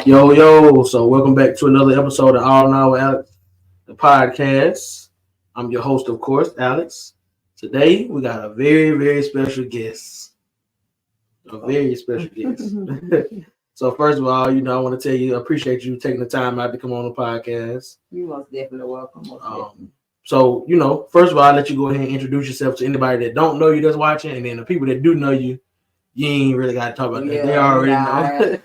Yo, so welcome back to another episode of All Now with Alex, the podcast. I'm your host, of course, Alex. Today, we got a very special guest. A very special guest. So, first of all, I want to tell you, I appreciate you taking the time out to come on the podcast. You most definitely welcome. So, first of all, I'll let you go ahead and introduce yourself to anybody that don't know you that's watching, and then the people that do know you, you ain't really got to talk about that. They already know.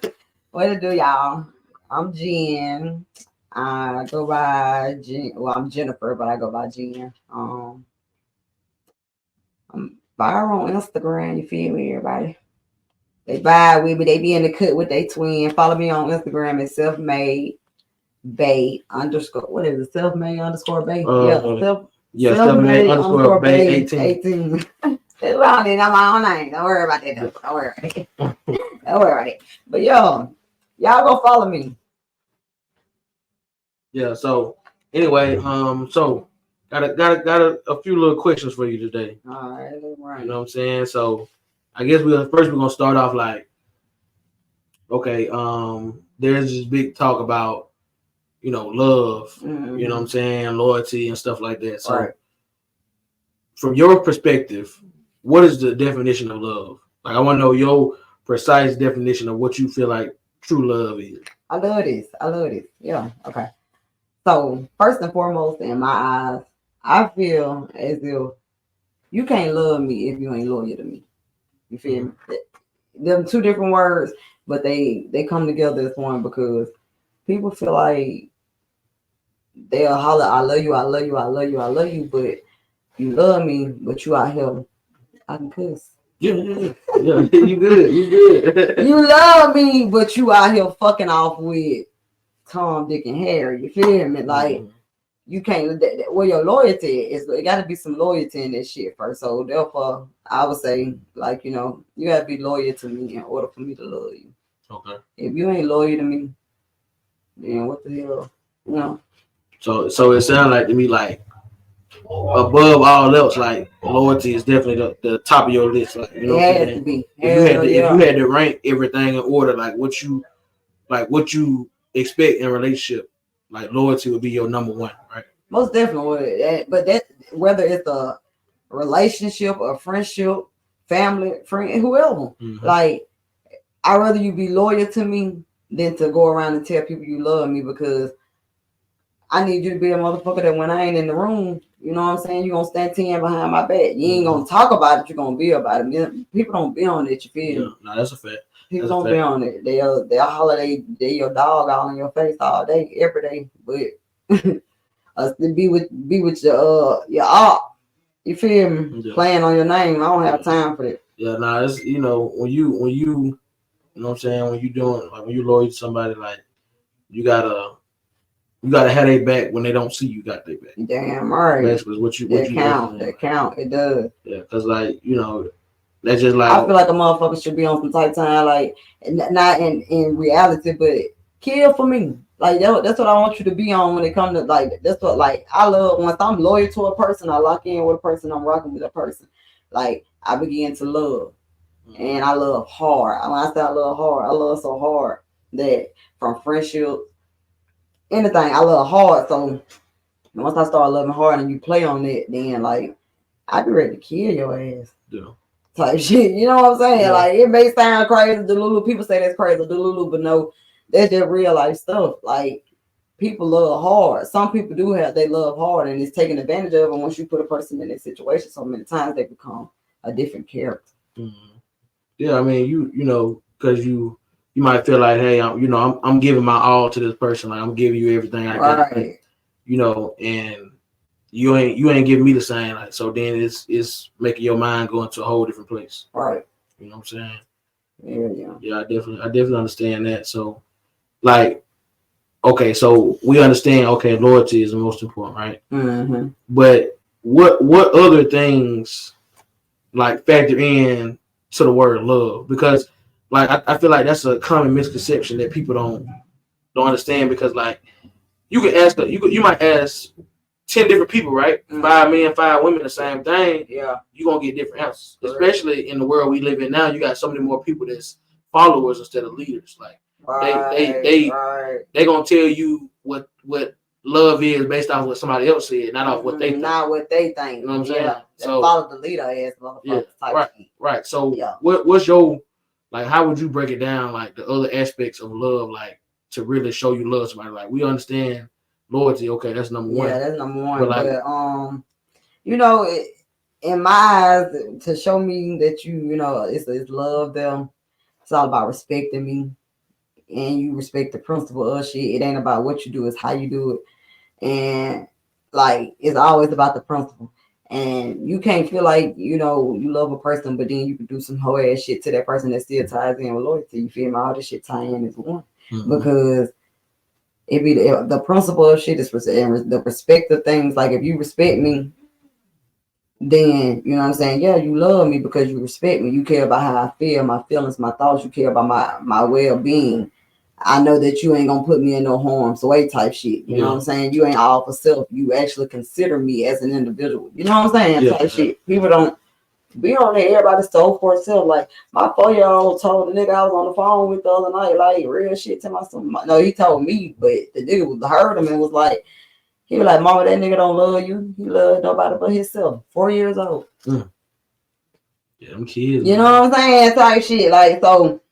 What to do, y'all? I'm Jen. I go by Jen. Well, I'm Jennifer, but I go by Jen. I'm viral on Instagram. You feel me, everybody? They vibe with me. They be in the cut with their twin. Follow me on Instagram at SelfMade Bay underscore. What is it? SelfMade underscore Bay. SelfMade underscore Bay 18. Well, I'm my own name. Don't worry about that. Don't worry about it. Don't worry about it. But y'all go follow me. Yeah. So anyway, so got a few little questions for you today. All right. You know what I'm saying? So I guess we're gonna start off like, okay, there's this big talk about, love, Mm-hmm. you know what I'm saying, loyalty and stuff like that. So right. From your perspective, what is the definition of love? Like, I want to know your precise definition of what you feel like true love is. I love this. Yeah. Okay. So first and foremost, in my eyes, I feel as if you can't love me if you ain't loyal to me. You feel me? Them two different words, but they come together as one because people feel like they'll holler, I love you, I love you, I love you, I love you, but you love me, but you out here, I can cuss. Yeah, you good. You love me, but you out here fucking off with Tom, Dick, and Harry. You feel me? Like, you can't, where your loyalty is, it got to be some loyalty in this shit first. So, therefore, I would say, like, you got to be loyal to me in order for me to love you. Okay. If you ain't loyal to me, then what the hell, So it sounds like to me like, above all else, like loyalty is definitely the top of your list. Like, you know, it has to be. If you had to rank everything in order, like what you expect in a relationship, like loyalty would be your number one, right? Most definitely. But that whether it's a relationship, a friendship, family, friend, whoever, like I'd rather you be loyal to me than to go around and tell people you love me because I need you to be a motherfucker that when I ain't in the room, you know what I'm saying? You're going to stand 10 behind my back. You ain't going to talk about it. You're going to be about it. People don't be on it, you feel me? No, that's a fact. People don't be on it. They'll holler, they your dog all in your face all day, every day. But be with your op. You feel me? Yeah. Playing on your name. I don't have time for that. Yeah, it's when you you know what I'm saying, when you doing like when you loyal to somebody, like you gotta have their back when they don't see you got their back. Damn right. Basically, what you count. That count. It does. Yeah, because that's just like I feel like a motherfucker should be on some tight time, like not in reality, but kill for me. Like that's what I want you to be on when it comes to like that's what like I love once I'm loyal to a person, I lock in with a person, I'm rocking with a person. Like I begin to love. And I love hard. When I say I love hard, I love so hard that from friendship, anything, I love hard. So once I start loving hard and you play on it, then like I be ready to kill your ass. Yeah. Type shit. You know what I'm saying? Yeah. Like it may sound crazy, Delulu. People say that's crazy, Delulu, but no, that's just real life stuff. Like people love hard. Some people do they love hard and it's taken advantage of. And once you put a person in that situation so many times, they become a different character. Mm-hmm. Yeah, I mean, you because you might feel like, hey, I'm giving my all to this person. Like I'm giving you everything I got. Right. And you ain't giving me the same. Like so, then it's making your mind go into a whole different place. Right. You know what I'm saying? Yeah. Yeah, I definitely understand that. So, like, okay, so we understand. Okay, loyalty is the most important, right? Mm-hmm. But what other things like factor in to the word love? Because like I feel like that's a common misconception that people don't understand, because like you can ask you might ask 10 different people, right? Mm-hmm. 5 men, 5 women, the same thing. Yeah, you're gonna get different answers. Correct. Especially in the world we live in now, you got so many more people that's followers instead of leaders. Like They gonna tell you what love is based off what somebody else said, not off what they think. Not what they think. You know what I'm saying? So follow the leader ass motherfucker. Right. So what's your, like, how would you break it down, like the other aspects of love, like to really show you love somebody? Like, we understand loyalty, okay, that's number one. Yeah, that's number one. But you know, in my eyes, to show me that you know, it's love them. It's all about respecting me, and you respect the principle of shit. It ain't about what you do; it's how you do it, and like it's always about the principle. And you can't feel like you know you love a person, but then you can do some whole ass shit to that person that still ties in with loyalty. You feel me? All this shit tie in as one because it be the principle of shit is the respect of things. Like if you respect me, then you know what I'm saying, yeah, you love me because you respect me. You care about how I feel, my feelings, my thoughts. You care about my well-being. I know that you ain't gonna put me in no harm's way type shit. You know what I'm saying? You ain't all for self. You actually consider me as an individual. You know what I'm saying? Type shit. People don't be on there. Everybody stole for itself. Like my 4-year-old told the nigga I was on the phone with the other night, like real shit to my son. No, he told me, but the nigga heard him and was like, he was like, "Mama, that nigga don't love you. He love nobody but himself." 4 years old. Yeah, them kids. You know what I'm saying? Type shit. Like, so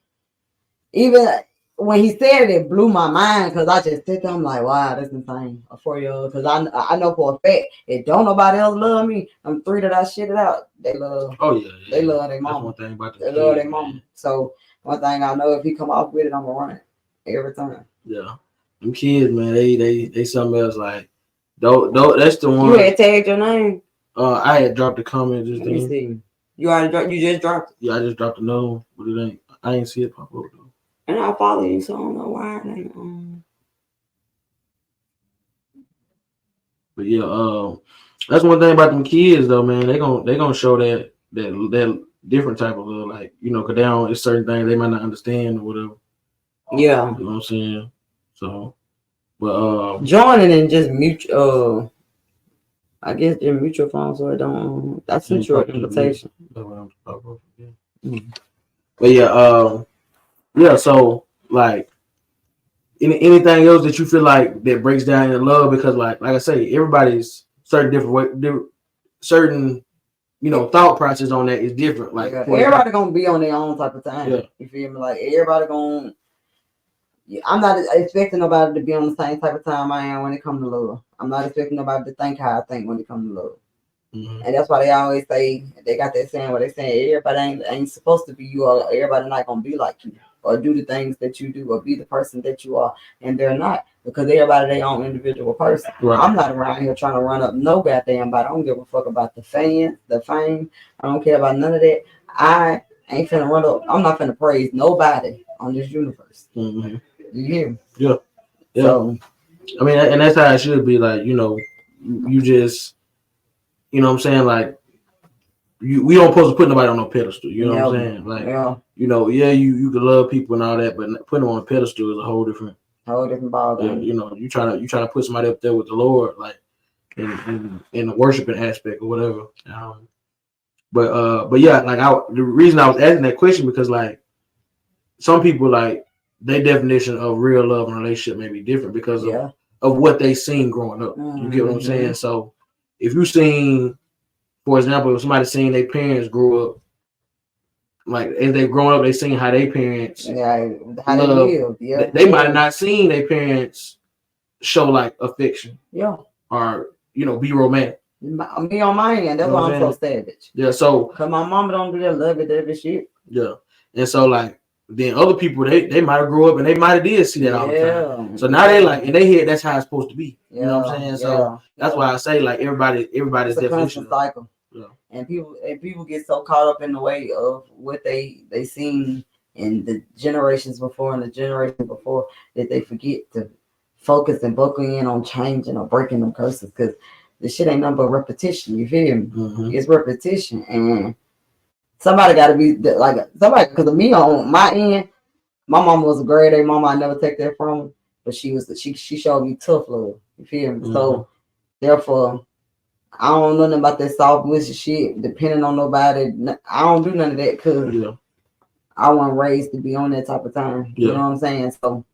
even when he said it, it blew my mind because I just sit there, I'm like, wow, that's insane. A 4-year-old. Because I know for a fact, if don't nobody else love me, I'm 3 that I shitted out, they love. Oh, yeah. They love their mama. That's one thing about they love their mama. So, one thing I know, if he come off with it, I'm going to run it every time. Yeah. Them kids, man, they something else. Like, that's the one. You had tagged your name? I had dropped a comment just then. Let me see. You just dropped it? Yeah, I just dropped a no, but it ain't. I ain't see it pop up though. And I follow you, so I don't know why it ain't. But yeah, that's one thing about them kids though, man. They gonna show that different type of love, like, you know, cause they don't, it's certain things they might not understand or whatever. Yeah, you know what I'm saying. So, but joining and just mutual. I guess they're mutual phones, so I don't. That's a short invitation. But yeah, so like anything else that you feel like that breaks down in love, because like I say, everybody's certain you know thought process on that is different. Like everybody gonna be on their own type of time. Yeah. You feel me? Like everybody gonna. I'm not expecting nobody to be on the same type of time I am when it comes to love. I'm not expecting nobody to think how I think when it comes to love. And that's why they always say, they got that saying where they saying everybody ain't supposed to be you, or everybody not gonna be like you or do the things that you do or be the person that you are, and they're not, because everybody their own individual person. Right. I'm not around here trying to run up no goddamn body. I don't give a fuck about the fame. I don't care about none of that. I ain't finna run up. I'm not finna praise nobody on this universe. You hear me? Yeah. So, I mean, and that's how it should be. Like, you know, you just, you know what I'm saying? Like, we don't supposed to put nobody on no pedestal. You know what I'm saying? Like, you know, you can love people and all that, but putting them on a pedestal is a whole different ball game. You know, you try to put somebody up there with the Lord, like in the worshiping aspect or whatever. But yeah, like the reason I was asking that question, because like some people, like, their definition of real love and relationship may be different because of what they seen growing up. You get what I'm saying? So if you seen, for example, if somebody seen their parents grow up, like as they growing up, they seen how their parents how they live. They might have not seen their parents show like affection. Or, you know, be romantic. Me on my end, that's why I'm so savage. Yeah, so because my mama don't do that love shit. Yeah. And so like then other people, they might have grew up and they might have did see that all the time. So now they like in their head, that's how it's supposed to be. You know what I'm saying? So that's why I say like everybody's definition. Cycle. And people get so caught up in the way of what they seen in the generations before and the generation before that they forget to focus and buckle in on changing or breaking them curses, because the shit ain't nothing but repetition. You feel me? It's repetition, and somebody got to be like somebody. Because of me on my end, my mama was a grade A mama. I never take that from her, but she showed me tough love. You feel me? So therefore, I don't know nothing about that soft wishy shit. Depending on nobody, I don't do none of that because I wasn't raised to be on that type of time. You Yeah. know what I'm saying? So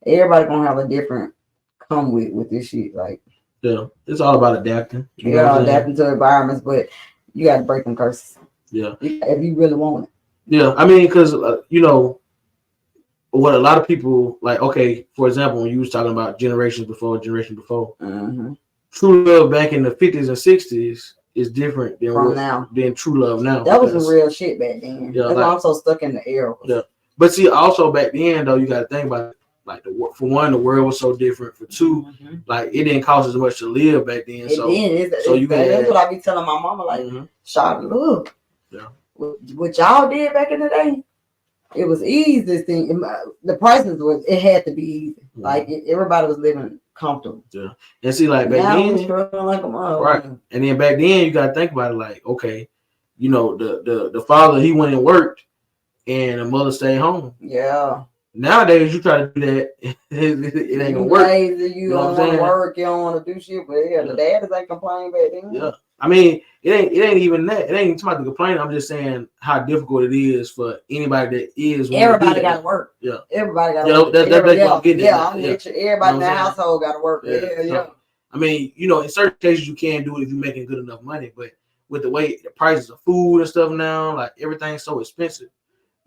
everybody gonna have a different come with this shit. Like, Yeah, it's all about adapting. You know yeah, what I'm saying? adapting to environments, but you got to break them curses. Yeah. If you really want it. Yeah, I mean, because you know what a lot of people like. Okay, for example, when you was talking about generation before, Mm-hmm. true love back in the 50s and 60s is different than From now. than true love now. That was some real shit back then. Yeah, that's like, why I'm so stuck in the era. Yeah, but see, also back then though, you got to think about it. Like for one, the world was so different. For two, like it didn't cost as much to live back then. It did. That's what I be telling my mama. Like, Charlotte, look, yeah, what y'all did back in the day, it was easy. This thing, the prices was, it had to be easy. Like everybody was living comfortable. Yeah, and see, like back then, struggling like a mother. Right, and then back then you got to think about it. Like, okay, you know, the father, he went and worked, and the mother stayed home. Yeah. Nowadays, you try to do that, it ain't gonna work. You don't want to work, you don't want to do shit, but yeah, the dad is like complaining back then. Yeah, I mean, it ain't even that. It ain't even about the complaint. I'm just saying how difficult it is for anybody that is. Everybody got to work. Yeah, everybody got to work. I'm with you. Everybody in the household got to work. Yeah. I mean, you know, in certain cases you can do it if you're making good enough money, but with the way the prices of food and stuff now, like everything's so expensive.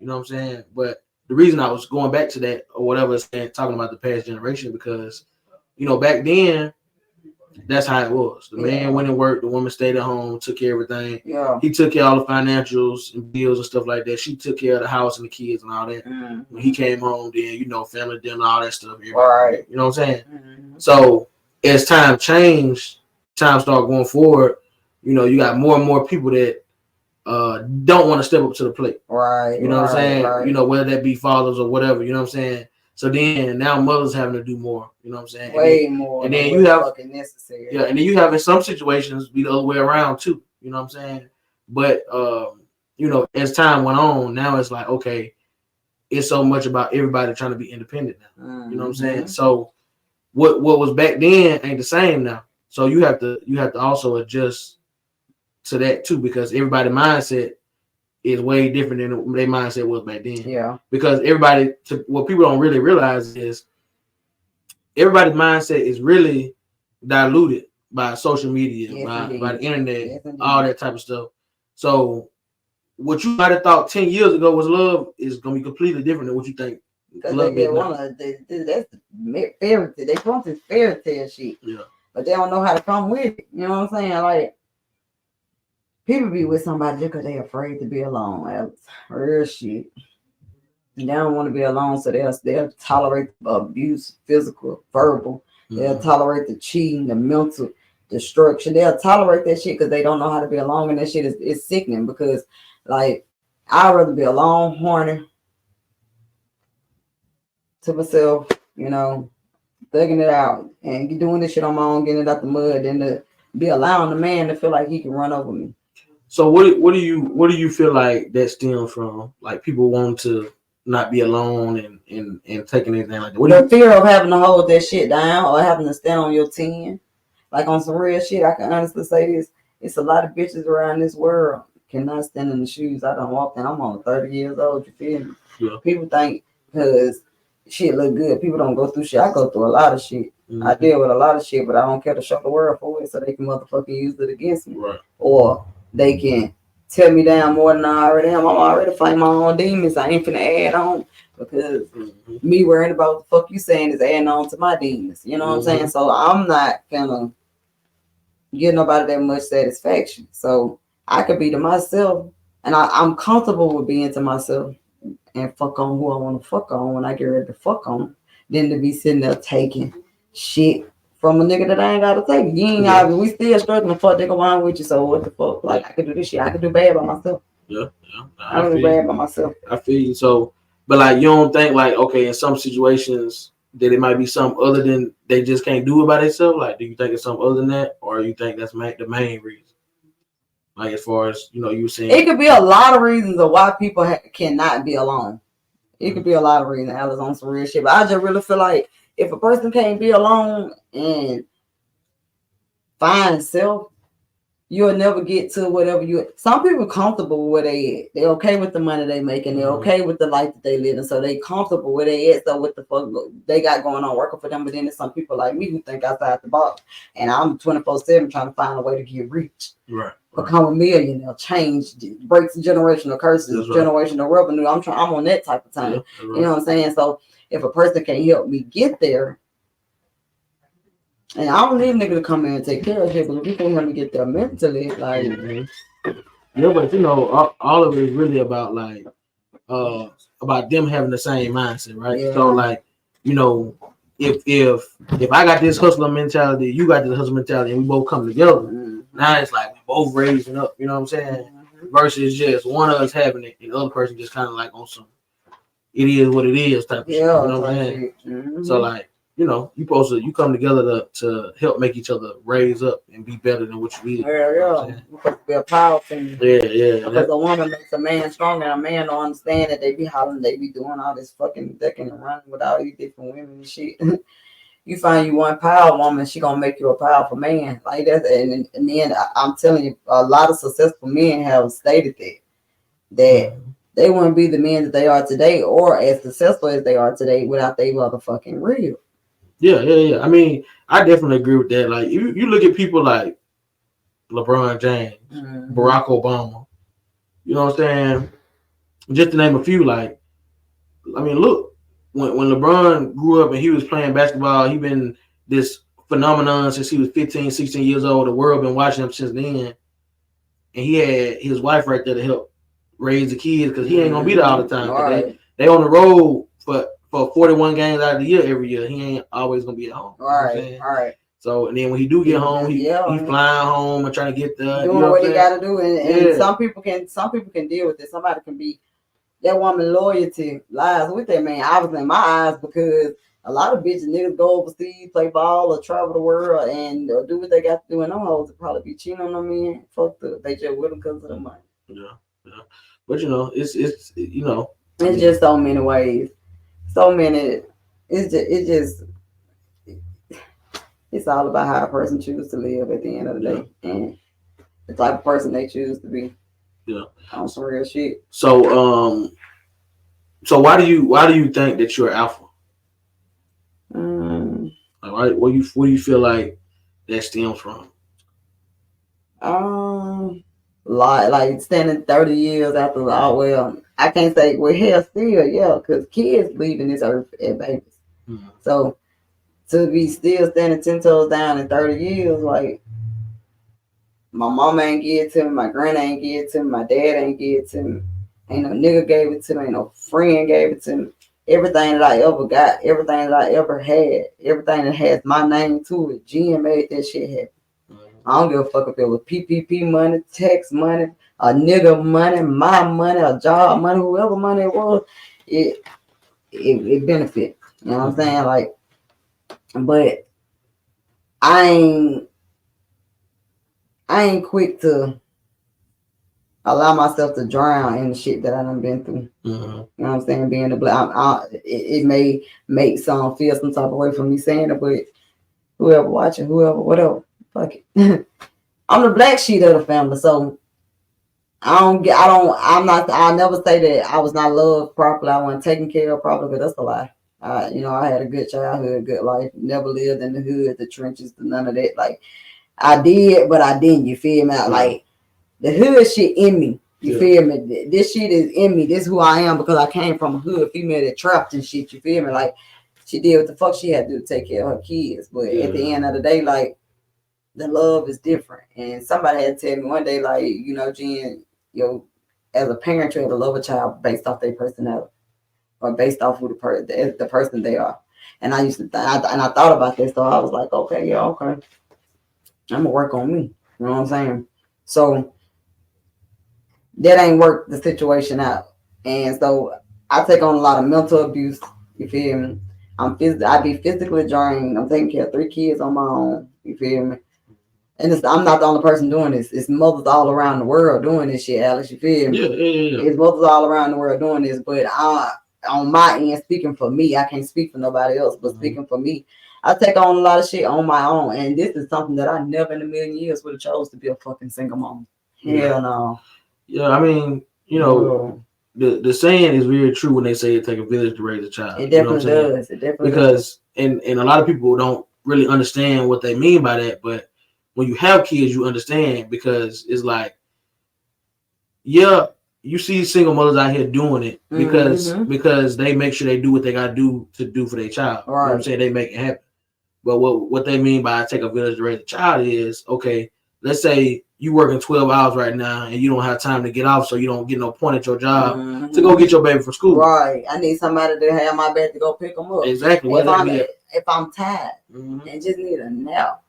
You know what I'm saying? But the reason I was going back to that or whatever, talking about the past generation, because, you know, back then, that's how it was. The man went and worked, the woman stayed at home, took care of everything. Yeah. He took care of all the financials and bills and stuff like that. She took care of the house and the kids and all that. When he came home, then, you know, family dinner, all that stuff. Right. You know what I'm saying? So as time changed, time started going forward, you know, you got more and more people that don't want to step up to the plate. Right. You know what I'm saying? Right. You know, whether that be fathers or whatever, you know what I'm saying? So then now mothers having to do more, you know what I'm saying? Way more. And then you have fucking necessary. Yeah, and then you have in some situations be the other way around too. You know what I'm saying? But you know, as time went on, now it's like, okay, it's so much about everybody trying to be independent now. You know what I'm saying? So what was back then ain't the same now. So you have to also adjust to that too, because everybody's mindset is way different than their mindset was back then. Yeah. Because what people don't really realize is everybody's mindset is really diluted by social media, by the internet, all that type of stuff. So what you might have thought 10 years ago was love is gonna be completely different than what you think. Because that's the fairy tale. They want this fairy tale shit. Yeah. But they don't know how to come with it. You know what I'm saying? Like, people be with somebody just because they're afraid to be alone. That's real shit. They don't want to be alone, so they'll tolerate abuse, physical, verbal. They'll tolerate the cheating, the mental destruction. They'll tolerate that shit because they don't know how to be alone, and that shit is sickening. Because, like, I'd rather be alone, horny, to myself, you know, thugging it out and doing this shit on my own, getting it out the mud, and to be allowing the man to feel like he can run over me. So what do you feel like that stems from? Like, people want to not be alone and taking anything like that. The fear of having to hold that shit down or having to stand on your 10. Like, on some real shit, I can honestly say this. It's a lot of bitches around this world cannot stand in the shoes I done walked in. I'm on 30 years old, you feel me? Yeah. People think because shit look good, people don't go through shit. I go through a lot of shit. I deal with a lot of shit, but I don't care to show the world for it so they can motherfucking use it against me. Right. Or they can tear me down more than I already am. I'm already fighting my own demons. I ain't finna add on because me worrying about what the fuck you saying is adding on to my demons. You know what I'm saying? So I'm not gonna give nobody that much satisfaction. So I could be to myself, and I'm comfortable with being to myself and fuck on who I want to fuck on when I get ready to fuck on, than to be sitting there taking shit from a nigga that I ain't gotta take. You ain't gotta, we still struggling for nigga wine with you, so what the fuck? Like, I could do this shit. I could do bad by myself. Yeah. I do bad by myself. I feel you. So, but like, you don't think like, okay, in some situations that it might be something other than they just can't do it by themselves? Like, do you think it's something other than that, or you think that's the main reason? Like, as far as, you know, you were saying, it could be a lot of reasons of why people cannot be alone. It could be a lot of reasons. Alice on some real shit, but I just really feel like if a person can't be alone and find self, you'll never get to whatever you. Some people comfortable with where they at. They're okay with the money they making. They're okay with the life that they live, and so they comfortable where they at. So what the fuck they got going on working for them? But then there's some people like me who think outside the box, and I'm 24/7 trying to find a way to get rich. Right. Become a millionaire, change, breaks generational curses, generational revenue. I'm on that type of time. You know what I'm saying? So if a person can help me get there. And I don't need a nigga to come in and take care of shit, but if you can help me get there mentally, like yeah, but you know, all of it is really about like about them having the same mindset, right? Yeah. So like, you know, if I got this hustler mentality, you got this hustler mentality, and we both come together, now it's like we both raising up, you know what I'm saying? Versus just one of us having it and the other person just kind of like on some it is what it is type of shit. You know what I'm saying? So like, you know, you come together to help make each other raise up and be better than what you is. Yeah, you know supposed to be a power thing. Yeah. Because a woman makes a man stronger, and a man don't understand that they be hollering, they be doing all this fucking ducking and running with all these different women and shit. You find you one power woman, she gonna make you a powerful man. Like that, and then I'm telling you, a lot of successful men have stated that they wouldn't be the men that they are today or as successful as they are today without they motherfucking real. Yeah. I mean, I definitely agree with that. Like, you look at people like LeBron James, Barack Obama. You know what I'm saying? Just to name a few. Like, I mean, look, when LeBron grew up and he was playing basketball, he been this phenomenon since he was 15, 16 years old. The world been watching him since then, and he had his wife right there to help raise the kids because he ain't gonna be there all the time. Right. They on the road for 41 games out of the year every year. He ain't always gonna be at home. Right. You know so and then when he do get home, he flying home and trying to get the doing what he gotta do. And some people can deal with it. Somebody can be that woman loyalty lies with that man. I was in my eyes because a lot of bitches niggas go overseas, play ball or travel the world and do what they got to do, and them hoes will probably be cheating on them men. Fuck the they just with them because of the money. Yeah. But you know, it's you know, it's just so many ways. So many, it's all about how a person chooses to live at the end of the day, and the type of person they choose to be. Yeah, on some real shit. So why do you think that you're alpha? All right, what do you feel like that stems from? Like standing 30 years after well, I can't say we're here still, because kids leaving this earth at babies. So to be still standing 10 toes down in 30 years, like my mama ain't give it to me, my granny ain't give it to me, my dad ain't give it to me, ain't no nigga gave it to me, ain't no friend gave it to me. Everything that I ever got, everything that I ever had, everything that has my name to it, Jen made that shit happen. I don't give a fuck if it was PPP money, tax money, a nigga money, my money, a job money, whoever money it was, it benefit. You know what I'm saying? Like, but I ain't quick to allow myself to drown in the shit that I done been through. You know what I'm saying? Being the black, it may make some feel some type of way from me saying it, but whoever watching, whatever. Fuck it. I'm the black sheep of the family, so I never say that I was not loved properly, I wasn't taken care of properly, but that's a lie. I had a good childhood, good life, never lived in the hood, the trenches, none of that. Like, I did, but I didn't, you feel me? Like, the hood shit in me, you feel me? This shit is in me, this is who I am because I came from a hood female that trapped and shit, you feel me? Like, she did what the fuck she had to do to take care of her kids, but at the end of the day, like, the love is different. And somebody had to tell me one day, like, Jen, as a parent, you have to love a child based off their personality or based off who the person they are. And I used to I thought about this, so I was like, okay, I'm gonna work on me. You know what I'm saying? So that ain't worked the situation out. And so I take on a lot of mental abuse. You feel me? I be physically drained. I'm taking care of 3 kids on my own. You feel me? And I'm not the only person doing this. It's mothers all around the world doing this shit, Alex. You feel me? Yeah. It's mothers all around the world doing this. But on my end, speaking for me, I can't speak for nobody else, but speaking for me, I take on a lot of shit on my own, and this is something that I never in a million years would have chose to be a fucking single mom. Hell no. Yeah, I mean, you know, the saying is very true when they say it take a village to raise a child. It definitely does. It definitely does. And a lot of people don't really understand what they mean by that, but when you have kids, you understand, because it's like, yeah, you see single mothers out here doing it because they make sure they do what they gotta do for their child. Right. You know what I'm saying? They make it happen. But what they mean by take a village to raise a child is, okay, let's say you working 12 hours right now and you don't have time to get off, so you don't get no point at your job to go get your baby from school. Right. I need somebody to have my back to go pick them up. Exactly. If I'm tired and just need a nap,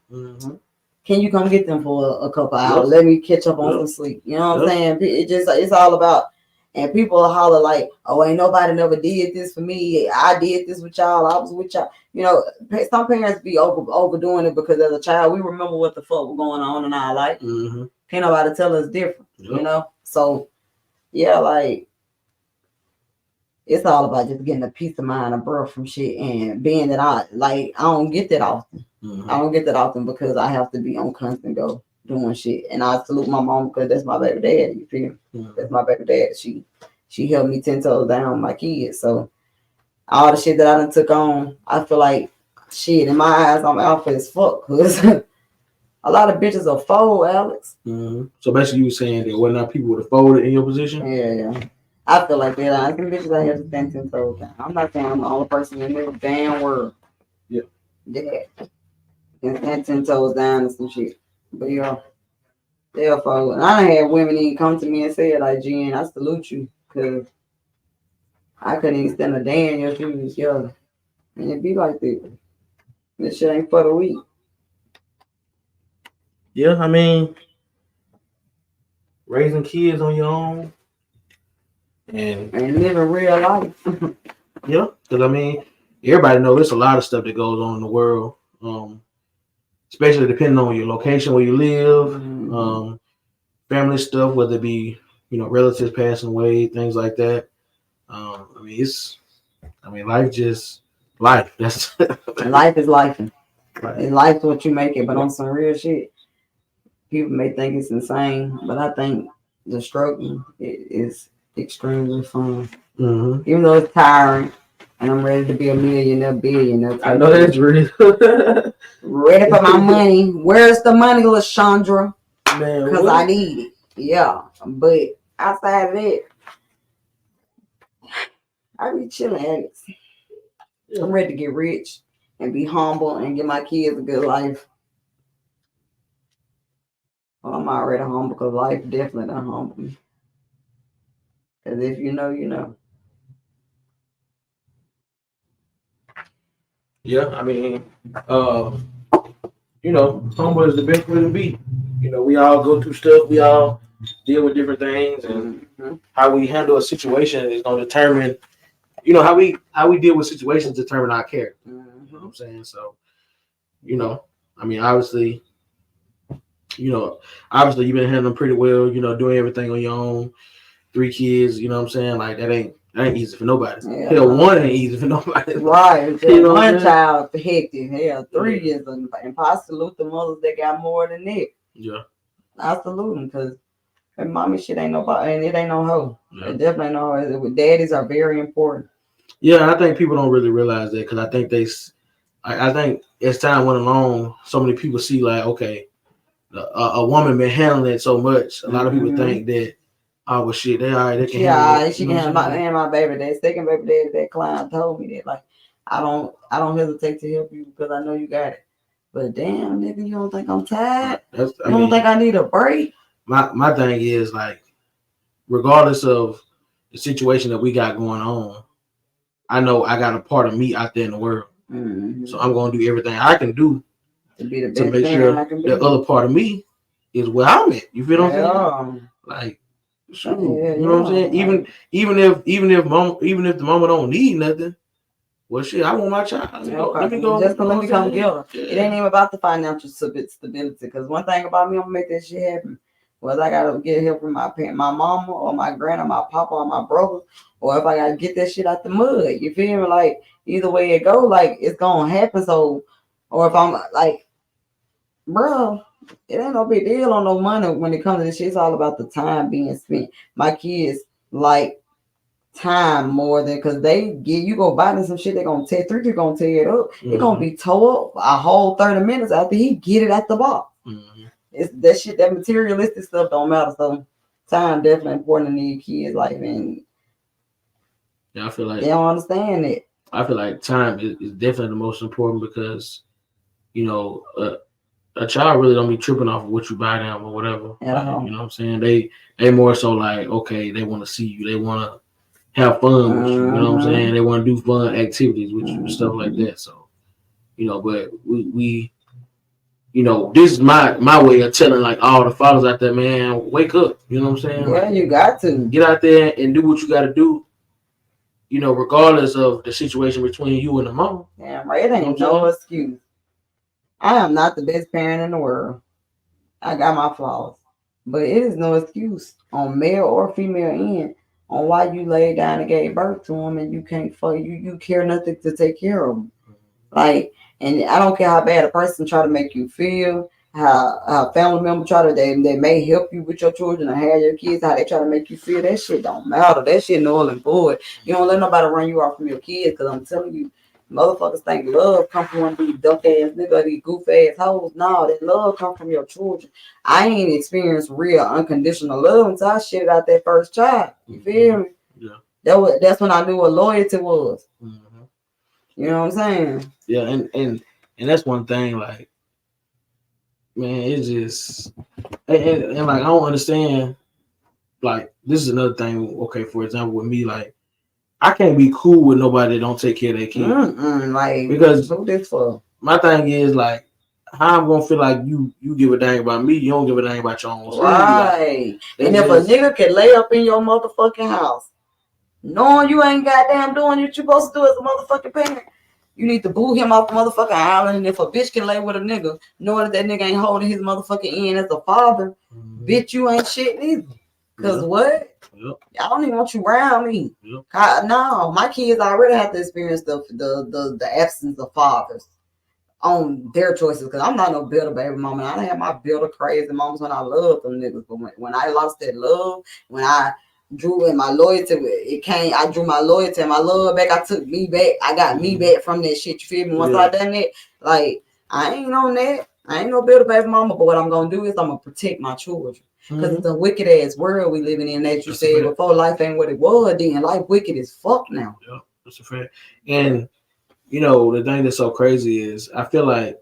can you come get them for a couple hours? Let me catch up on some sleep. You know what I'm saying? It's all about, and people holler like, oh, ain't nobody never did this for me. I did this with y'all. I was with y'all. You know, some parents be overdoing it because as a child, we remember what the fuck was going on in our life. Can't nobody tell us different, you know? So, yeah, like, it's all about just getting a peace of mind, a breath from shit, and being that I don't get that often. I don't get that often because I have to be on constant go doing shit. And I salute my mom because that's my baby dad. You feel me? That's my baby dad. She held me 10 toes down with my kids. So all the shit that I done took on, I feel like shit in my eyes, I'm alpha as fuck. Cause a lot of bitches are fold, Alex. So basically, you were saying that whether or not people would have folded in your position? Yeah. I feel like that. I think bitches out here to stand 10 toes down. I'm not saying I'm the only person in this damn world. Yeah. And stand 10 toes down and some shit. But yeah, they'll follow. And I done had women even come to me and say, like, Jen, I salute you, because I couldn't even stand a day in your shoes, yo. And it be like that. This shit ain't for the weak. Yeah, I mean, raising kids on your own and living real life. Yeah, because I mean, everybody knows there's a lot of stuff that goes on in the world, especially depending on your location where you live, family stuff, whether it be, you know, relatives passing away, things like that. Life just life. That's life is life. And life's what you make it, but on some real shit, people may think it's insane, but I think the struggle is extremely fun. Even though it's tiring, and I'm ready to be a millionaire, billionaire. I know that's real. Ready for my money. Where's the money, LaShondra? Because I need it. Yeah, but outside of it, I be chilling, Alex. I'm ready to get rich and be humble and give my kids a good life. Well, I'm already humble because life definitely done humble me. Because if you know, you know. Yeah, I mean, you know, humble is the best way to be. You know, we all go through stuff. We all deal with different things, and how we handle a situation is going to determine, you know, how we deal with situations determine our character. You know what I'm saying? So, you know, I mean, obviously, you've been handling pretty well. You know, doing everything on your own. 3 kids. You know what I'm saying? Like that ain't easy for nobody. Yeah, hell, one ain't easy for nobody. Right. You know, one child hectic. Hell, 3 is and I salute the mothers that got more than that. Yeah. I salute them because mommy shit ain't nobody, and it ain't no hoe. Yeah. It definitely ain't no hoe. Daddies are very important. Yeah, and I think people don't really realize that, because I think I think as time went along, so many people see like, okay, a woman been handling it so much. A lot of people think that, oh well, shit, they all right, they can handle it. She can handle my baby dad. Second baby dad, that client told me that, like, I don't hesitate to help you because I know you got it. But damn, nigga, you don't think I'm tired? You don't think I need a break? My thing is, like, regardless of the situation that we got going on, I know I got a part of me out there in the world. So I'm going to do everything I can do to be the best to make sure the other part of me is where I'm at. You feel what I'm saying? Like, shoot, you know what I'm saying? Even if the mama don't need nothing, well, shit, I want my child. Let me go. Let me come get her. It ain't even about the financial stability. Because one thing about me, I'm gonna make that shit happen. whether I gotta get help from my parent, my mama or my grandma, my papa or my brother, or if I gotta get that shit out the mud. You feel me? Like either way it go, like it's gonna happen. So, or if I'm like, bro, it ain't no big deal on no money when it comes to this shit. It's all about the time being spent. My kids like time more than because they get you go buy them some shit, they're gonna tear through, you're gonna tear it up. It's gonna be tore up a whole 30 minutes after he get it at the box. It's that shit, that materialistic stuff don't matter. So time definitely important in these kids' life, and yeah, I feel like they don't understand it. I feel like time is definitely the most important because you know a child really don't be tripping off of what you buy them or whatever. Like, you know what I'm saying? They more so like, okay, they want to see you, they want to have fun with you. You know what I'm saying? They want to do fun activities with you and stuff like that. So but we this is my way of telling like all the fathers out there, man, wake up. You know what I'm saying? Yeah, like, you got to get out there and do what you got to do. Regardless of the situation between you and the mom. Yeah, right. It ain't no excuse. I am not the best parent in the world. I got my flaws, but it is no excuse on male or female end on why you laid down and gave birth to them and you can't you care nothing to take care of them. Like, and I don't care how bad a person try to make you feel, how a family member try to they may help you with your children or have your kids, how they try to make you feel. That shit don't matter. That shit null and void. You don't let nobody run you off from your kids, because I'm telling you, motherfuckers think love come from one of these duck ass niggas, these goof ass hoes. No, that love come from your children. I ain't experienced real unconditional love until I shit out that first child. You feel me? Yeah. That's when I knew what loyalty was. You know what I'm saying? Yeah, and that's one thing. Like, man, it's just and like I don't understand. Like, this is another thing. Okay, for example, with me, like, I can't be cool with nobody that don't take care of their kids. Like, because who this for? My thing is like, how I'm gonna feel like you give a dang about me, you don't give a dang about your own. Right. Like, and if a nigga can lay up in your motherfucking house, knowing you ain't goddamn doing what you supposed to do as a motherfucking parent, you need to boo him off the motherfucking island. And if a bitch can lay with a nigga, knowing that nigga ain't holding his motherfucking end as a father, bitch, you ain't shit neither. Cause what? I don't even want you around me. No, my kids already have to experience the absence of fathers on their choices. Because I'm not no bitter baby mama. I done had my bitter crazy moments when I loved them niggas. But when I lost that love, when I drew in my loyalty, I drew my loyalty and my love back. I took me back. I got me back from that shit. You feel me? Once I done that, like, I ain't on that. I ain't no bitter baby mama. But what I'm gonna do is I'm gonna protect my children. Because it's a wicked ass world we living in. As you said before, life ain't what it was then. Life wicked as fuck now. Yeah, that's a fact. And the thing that's so crazy is I feel like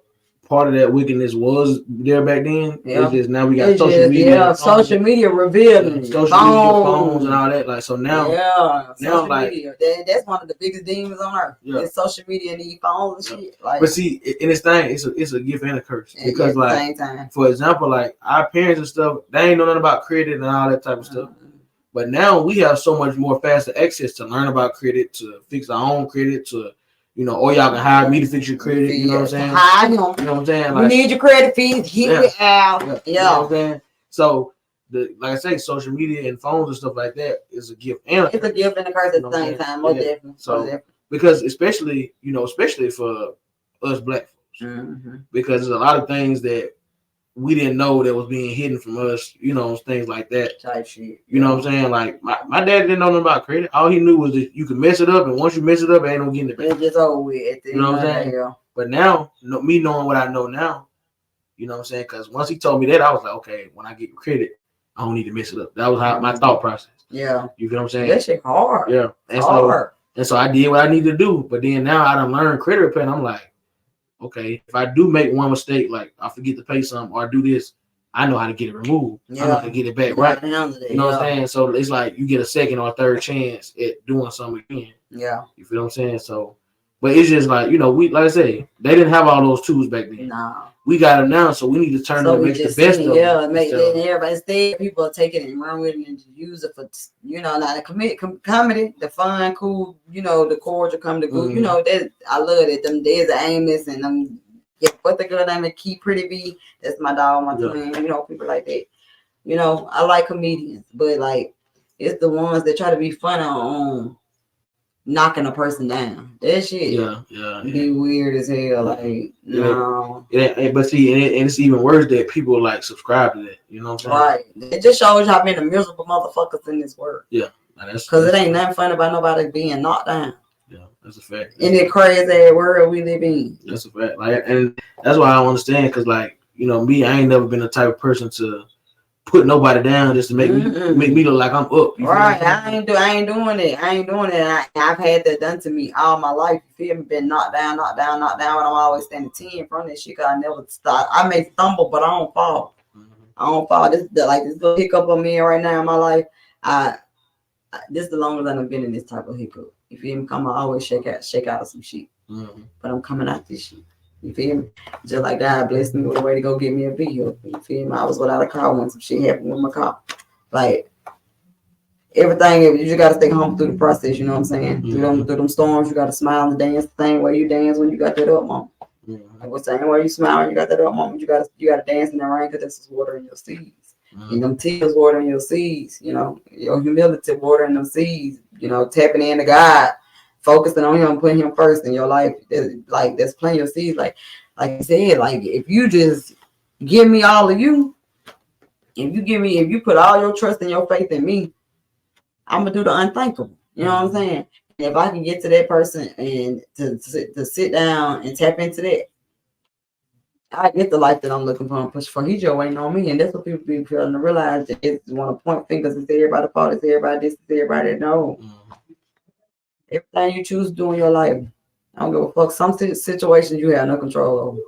part of that wickedness was there back then. It's just now we got social media. Yeah, social media revealing social media, phones, and all that. Like, so now, social media. That's one of the biggest demons on earth. Yeah. It's social media and these phones and shit. Like, but see, in this thing, it's a gift and a curse. Because like, for example, like our parents and stuff, they ain't know nothing about credit and all that type of stuff. But now we have so much more faster access to learn about credit, to fix our own credit, to or y'all can hire me to fix your credit. You know what I'm saying? I know. You know what I'm saying? Like, we need your credit fees. Keep it out. Yeah. You know what I'm saying? So, like I say, social media and phones and stuff like that is a gift and it's a gift and a curse at the same time. Most definitely. So, because especially for us black folks, because there's a lot of things that we didn't know that was being hidden from us, things like that. Type shit. You know what I'm saying? Like, my dad didn't know nothing about credit. All he knew was that you can mess it up, and once you mess it up, it ain't no getting it back. It's just over with. You know what I'm saying? Yeah. But now, me knowing what I know now, you know what I'm saying? Because once he told me that, I was like, okay, when I get credit, I don't need to mess it up. That was how my thought process. Yeah. You feel what I'm saying? That shit hard. Yeah. And so I did what I needed to do. But then now I done learned credit repair, and I'm like, okay, if I do make one mistake, like I forget to pay something or I do this, I know how to get it removed. Yeah. I know how to get it back right. You know what I'm saying? So it's like you get a second or third chance at doing something again. Yeah. You feel what I'm saying? So, but it's just like, we, like I say, they didn't have all those tools back then. No. We got them now, so we need to turn them and make the best of them. Yeah, everybody instead people take it and run with it and use it for, not a comedy, the fun, cool, the cordial, come to good. That I love it. Them there's the Amos and them. Yeah, what the girl name is Key Pretty B. That's my dog, my twin. People like that. You know, I like comedians, but like it's the ones that try to be funny on knocking a person down. That shit be weird as hell. Like, no. But see, and it's even worse that people like subscribe to that. You know what I'm saying? Right. It just shows y'all been the miserable motherfuckers in this world. Yeah. Because it ain't nothing fun about nobody being knocked down. Yeah, that's a fact. In the crazy ass world we live in. That's a fact. Like, and that's why I don't understand. Because, like, you know, me, I ain't never been the type of person to put nobody down just to make me look like I'm up. Right. I ain't doing it. I've had that done to me all my life. You feel me? Been knocked down. When I'm always standing 10 from that shit. Cause I never stop. I may stumble, but I don't fall. I don't fall. This little hiccup I'm in right now in my life. This is the longest I've been in this type of hiccup. You feel me? I always shake out of some shit. But I'm coming out this shit. You feel me? Just like God blessed me with a way to go get me a vehicle. You feel me? I was without a car when some shit happened with my car. Like, everything, you just got to stay humble through the process, you know what I'm saying? Through them storms, you got to smile and dance the same way you dance when you got that up moment. Like, what's the same way you smile when you got that up moment? You got to dance in the rain because this is water in your seeds. And them tears watering your seeds, you know, your humility watering them seeds, you know, tapping into God, focusing on Him, putting Him first in your life. That's planting your seeds. Like I said, like if you just give me all of you, if you put all your trust and your faith in me, I'm gonna do the unthinkable. You know what I'm saying? And if I can get to that person and to sit down and tap into that, I get the life that I'm looking for and push for. He's just waiting on me. And that's what people be failing to realize. They just want to point fingers and say everybody fault, it's everybody this, it's everybody that. No. Everything you choose to do in your life, I don't give a fuck. Some situations you have no control over.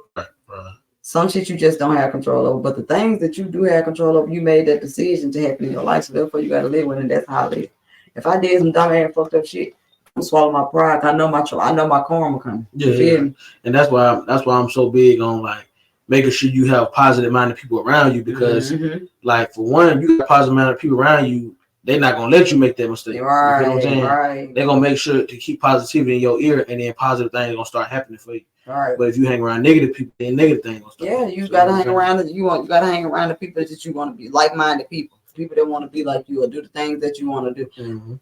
Right. Some shit you just don't have control over. But the things that you do have control over, you made that decision to happen in your life. So therefore you gotta live with it, and that's how I live. If I did some dumb ass fucked up shit, I'm swallow my pride. I know my karma coming. Yeah. And that's why I'm so big on like making sure you have positive minded people around you, because like for one, you got positive minded people around you, they're not gonna let you make that mistake. Right, you know what I'm saying? Right. They're gonna make sure to keep positivity in your ear, and then positive things gonna start happening for you. Right. But if you hang around negative people, then negative things gonna start. Yeah, you gotta hang around the people that you want to be, like minded people that want to be like you or do the things that you want to do.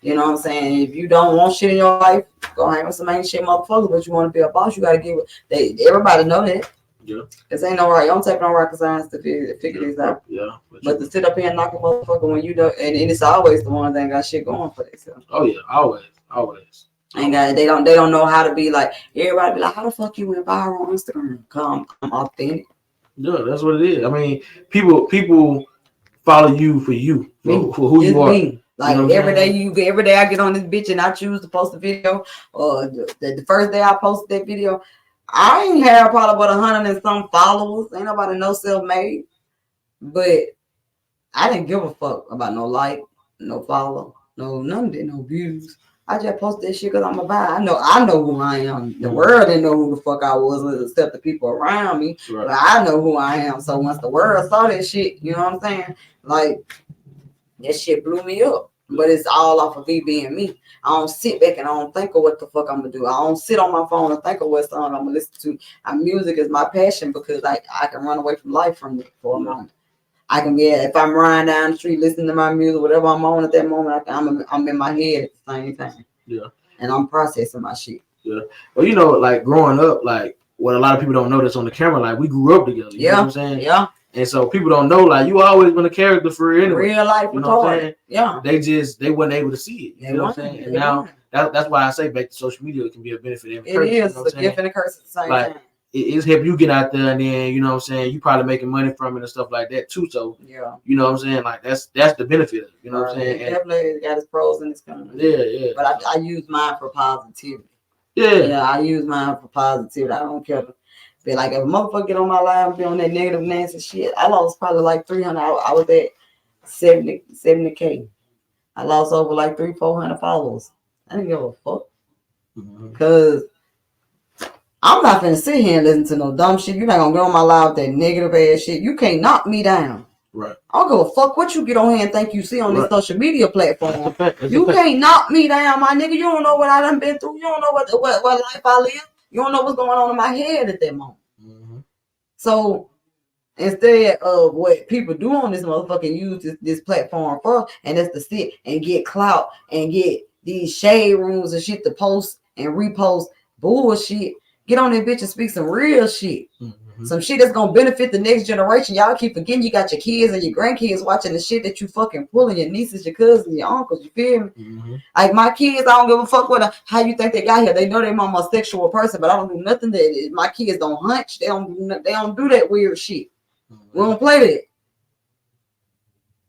You know what I'm saying? If you don't want shit in your life, go hang with some ain't shit motherfuckers, but you want to be a boss, you gotta give it. Everybody know that. Yeah. This ain't no right. You don't take no rocket science to figure this out. Yeah. But to sit up here and knock a motherfucker when you don't, and it's always the ones that ain't got shit going for themselves. Oh yeah, always. They don't know how to be like, everybody be like, how the fuck you went viral on Instagram? I'm authentic. Yeah, that's what it is. I mean, people follow you for who you are. Me. Like, you know every day I get on this bitch and I choose to post a video, or the first day I posted that video, I ain't have probably about 100 and some followers. Ain't nobody know SelfMade. But I didn't give a fuck about no like, no follow, no none of that, no views. I just posted that shit because I'm a vibe. I know who I am. The world didn't know who the fuck I was, except the people around me. Right. But I know who I am. So once the world saw that shit, you know what I'm saying? Like, that shit blew me up. But it's all off of me being me. I don't sit back and I don't think of what the fuck I'm gonna do. I don't sit on my phone and think of what song I'm gonna listen to. Music is my passion, because I can run away from life from it for a moment. I can be, if I'm riding down the street listening to my music, whatever I'm on at that moment, I'm in my head at the same time. Yeah. And I'm processing my shit. Yeah. Well, you know, like growing up, like what a lot of people don't know that's on the camera, like we grew up together. You know what I'm saying? Yeah. And so people don't know, like, you always been a character for real anyway. Real life, you know what I'm saying? Yeah. They wasn't able to see it. You know what I'm saying? And now that's why I say back to social media, it can be a benefit and a curse. It is, you know, a gift and a curse at the same time. It's help you get out there, and then, you know what I'm saying, you probably making money from it and stuff like that too. So yeah, you know what I'm saying, like that's the benefit of it, you know what I'm saying? It definitely got its pros and its cons. Yeah. But I use mine for positivity. Yeah, I use mine for positivity. I don't care. Be like, if a motherfucker get on my live and be on that negative nasty shit, I lost probably like 300. I was at 70K. I lost over like 300-400 followers. I didn't give a fuck. Because I'm not finna sit here and listen to no dumb shit. You're not gonna get on my live with that negative ass shit. You can't knock me down. Right. I don't give a fuck what you get on here and think you see on this social media platform. You can't knock me down, my nigga. You don't know what I done been through. You don't know what life I live. You don't know what's going on in my head at that moment. So instead of what people do on this motherfucking use this platform for, and that's to sit and get clout and get these shade rooms and shit to post and repost bullshit. Get on that bitch and speak some real shit. Some shit that's gonna benefit the next generation. Y'all keep forgetting you got your kids and your grandkids watching the shit that you fucking pulling, your nieces, your cousins, your uncles, you feel me? Like my kids, I don't give a fuck what how you think they got here. They know they're a sexual person, but I don't do nothing that my kids don't hunch. They don't do that weird shit. We don't play that.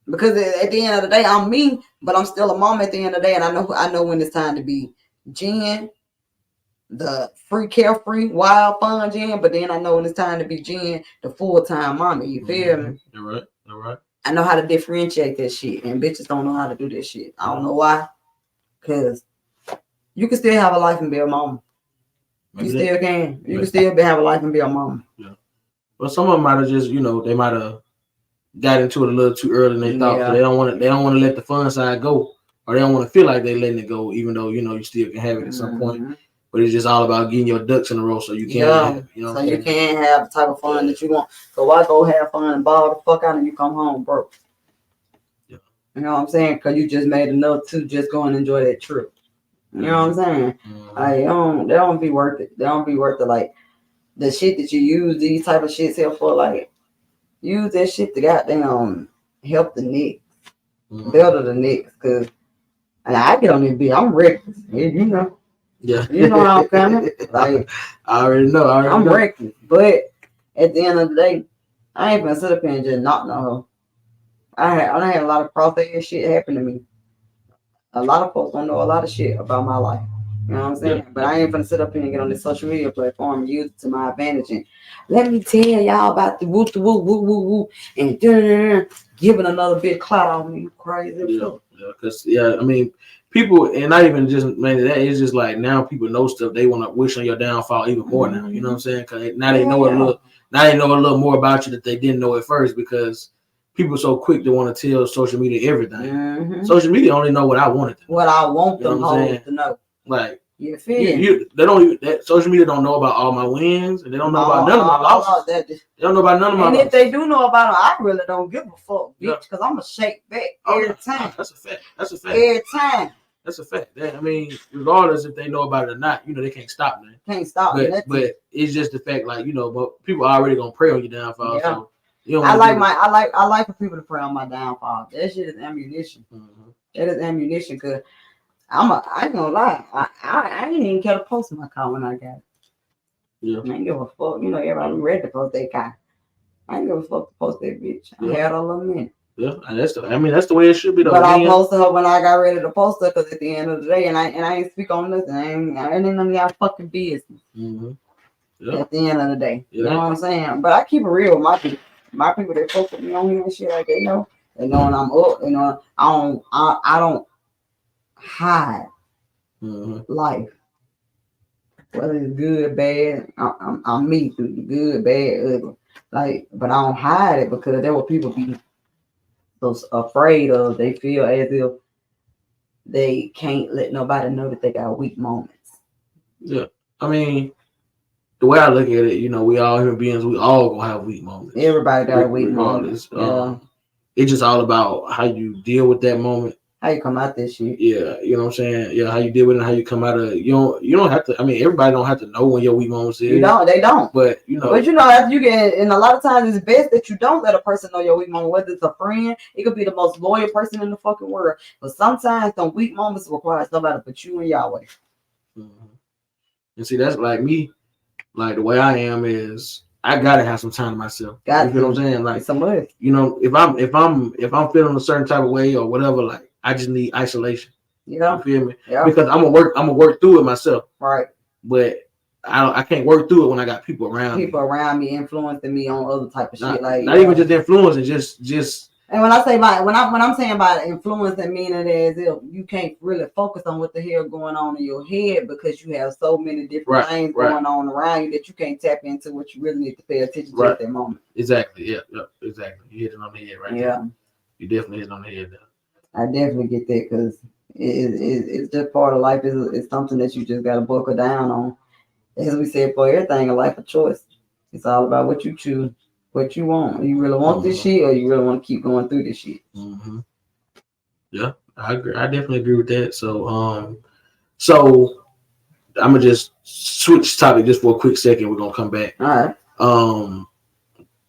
Because at the end of the day, I'm me, but I'm still a mom at the end of the day, and I know when it's time to be Jen, the free, carefree, wild, fun Jen, but then I know when it's time to be Jen, the full-time mommy. You feel me? You're right. I know how to differentiate that shit, and bitches don't know how to do this shit. I don't know why, because you can still have a life and be a mama. You still can. You can still have a life and be a mama. Yeah. Well, some of them might have just, they might have got into it a little too early than they thought. So they don't want to let the fun side go, or they don't want to feel like they're letting it go, even though you still can have it at some point. But it's just all about getting your ducks in a row so you can have it. So you can have the type of fun that you want. So why go have fun and ball the fuck out and you come home broke? Yeah. You know what I'm saying? Because you just made enough to just go and enjoy that trip. You know what I'm saying? Like, they don't be worth it. They don't be worth it. Like, the shit that you use these type of shits here for, like, use that shit to goddamn help the Knicks. Better the Knicks. Because I get on this bitch. I'm reckless. You know. Yeah. You know how I'm coming. Like, I already know. I'm reckless. But at the end of the day, I ain't gonna sit up here and just not know her. I done had a lot of cross-ass shit happen to me. A lot of folks don't know a lot of shit about my life. You know what I'm saying? Yeah. But I ain't gonna sit up here and get on this social media platform and use it to my advantage. And let me tell y'all about the woo woo woo woo woo and giving another big clout on me. You crazy. Because I mean, people, and not even just mainly that, it's just like now people know stuff. They want to wish on your downfall even more now. You know what I'm saying? Because now they know a little more about you that they didn't know at first, because people are so quick to want to tell social media everything. Social media only know what I wanted to know. What I want them to know. Like, you feel they don't even, social media don't know about all my wins, and they don't know about none of my losses. They don't know about none of my losses. And if they do know about them, I really don't give a fuck, bitch, because I'm going to shake back every time. That's a fact. Every time. That's a fact. I mean, regardless if they know about it or not, they can't stop me. But it's just the fact, like, but people are already gonna pray on your downfall. Yeah. So I like for people to pray on my downfall. That shit is ammunition. That is ammunition, because I ain't gonna lie. I ain't even care to post my car when I got it. Yeah. I ain't give a fuck. Everybody ready to post their car. I ain't give a fuck to post that bitch. I had a little minute. Yeah, and that's the way it should be though. But I posted her when I got ready to post her, because at the end of the day, and I ain't speak on nothing. I ain't none of y'all fucking business. Yeah. At the end of the day. Yeah. You know what I'm saying? But I keep it real with my people. My people that fuck with me on here and shit, like they know when I'm up. I don't hide life. Whether it's good, bad, I'm me through the good, bad, ugly. Like, but I don't hide it, because there were people be so afraid of. They feel as if they can't let nobody know that they got weak moments. Yeah, I mean, the way I look at it, we all human beings. We all gonna have weak moments. Everybody got a weak moment. It's just all about how you deal with that moment. How you come out this shit. Yeah, you know what I'm saying? Yeah, how you deal with it and how you come out of it. You don't have to, I mean, everybody don't have to know when your weak moments is. They don't. But after you get, and a lot of times it's best that you don't let a person know your weak moment, whether it's a friend, it could be the most loyal person in the fucking world. But sometimes the weak moments require somebody to put you in Yahweh. And see, that's like me, like the way I am is I gotta have some time to myself. You know what I'm saying? Like somebody. If I'm feeling a certain type of way or whatever, like I just need isolation. Yeah. You feel me? Yeah. Because I'm gonna work through it myself. Right. But I can't work through it when I got people around me influencing me on other type of shit. Like not even just influencing, just. And when I say when I'm saying about influencing, meaning as if you can't really focus on what the hell going on in your head, because you have so many different things going on around you that you can't tap into what you really need to pay attention to at that moment. Exactly. Yeah. Exactly. You hit it on the head right there. You definitely hit it on the head there. I definitely get that, because it's just part of life. It's something that you just got to buckle down on. As we said, for everything, a life of choice. It's all about what you choose. what you want. You really want this shit, or you really want to keep going through this shit? Yeah, I agree. I definitely agree with that. So I'm gonna just switch topic just for a quick second. We're gonna come back. All right.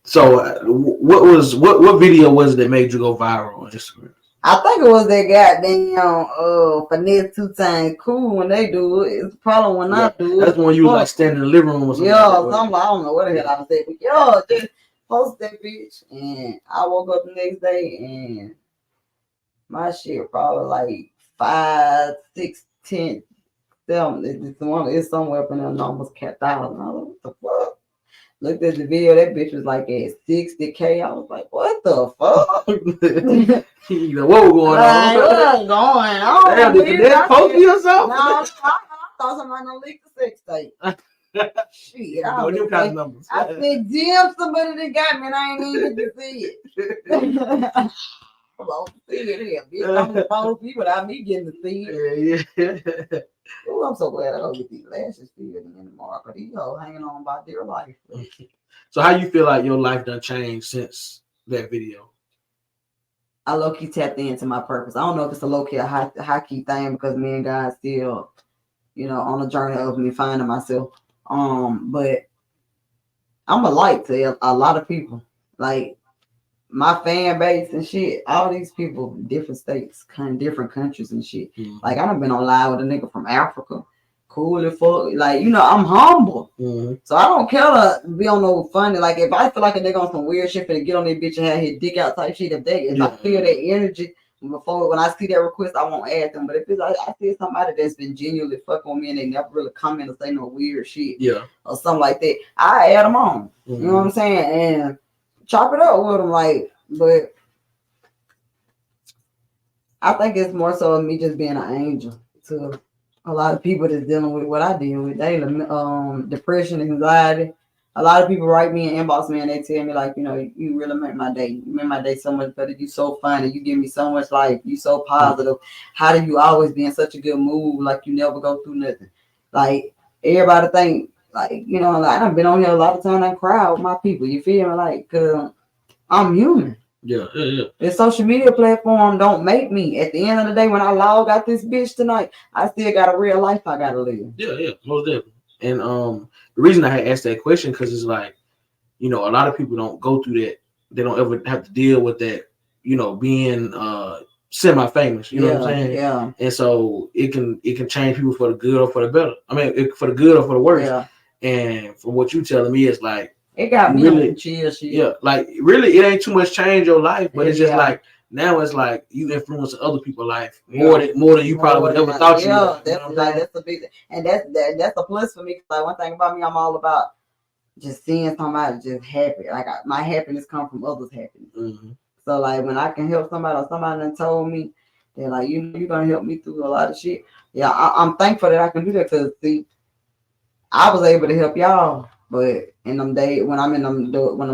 So what video was it that made you go viral on Instagram? I think it was that goddamn finesse 2 times cool when they do it. It's probably when I do it. That's when you was like standing in the living room or something. Yeah, something I don't know what the hell I was saying, but yo, just post that bitch, and I woke up the next day and my shit probably like 5, 6, 10, 7. It's somewhere up in there, almost 1,000. I was like, what the fuck? Looked at the video, that bitch was like at 60K. I was like, what the fuck? You know what was going on? What was going on? Damn, did that post you or something? No, I thought somebody gonna leak the sex tape. Shit, I said, damn, somebody that got me and I ain't even get to see it. Well, see it here, bitch. I'm supposed to be without me getting to see it. Yeah. Ooh, I'm so glad I don't get these lashes filled in anymore. Cause these hoes hanging on by dear life. So how you feel like your life done changed since that video? I low-key tapped into my purpose. I don't know if it's a low-key or high-key thing because me and God still, on a journey of me finding myself. But I'm a light to a lot of people. Like, my fan base and shit, all these people, different states, kind of different countries and shit. Mm-hmm. Like, I done been on live with a nigga from Africa. Cool as fuck. Like, I'm humble. Mm-hmm. So I don't care to be on no funny. Like, if I feel like a nigga on some weird shit finna get on that bitch and have his dick out type shit, if I feel that energy when I see that request, I won't add them. But if it's like I see somebody that's been genuinely fucking with me and they never really comment or say no weird shit, or something like that, I add them on. Mm-hmm. You know what I'm saying? And chop it up with them, like, but I think it's more so of me just being an angel to a lot of people that's dealing with what I deal with daily, depression, anxiety. A lot of people write me and inbox me and they tell me like, you really make my day. You make my day so much better. You so funny. You give me so much life. You so positive. How do you always be in such a good mood? Like you never go through nothing. Like everybody think like, like I've been on here a lot of times and cry with my people. You feel me? Like, cause I'm human. Yeah. The social media platform don't make me. At the end of the day, when I log out this bitch tonight, I still got a real life I gotta live. Yeah, most definitely. And the reason I had asked that question because it's like, a lot of people don't go through that. They don't ever have to deal with that, being semi-famous. You know what I'm saying? Yeah. And so it can change people for the good or for the better. I mean, for the good or for the worse. Yeah. And from what you telling me, it's like it got me really chill shit. Yeah, like really, it ain't too much change your life, but it's just like now it's like you influence other people's life more than you probably would ever thought you would. That's a big, and that's a plus for me. Like one thing about me, I'm all about just seeing somebody just happy. Like my happiness comes from others' happiness. Mm-hmm. So like when I can help somebody or somebody done told me that like you're gonna help me through a lot of shit. Yeah, I'm thankful that I can do that because see, I was able to help y'all. But in them days, when I'm in them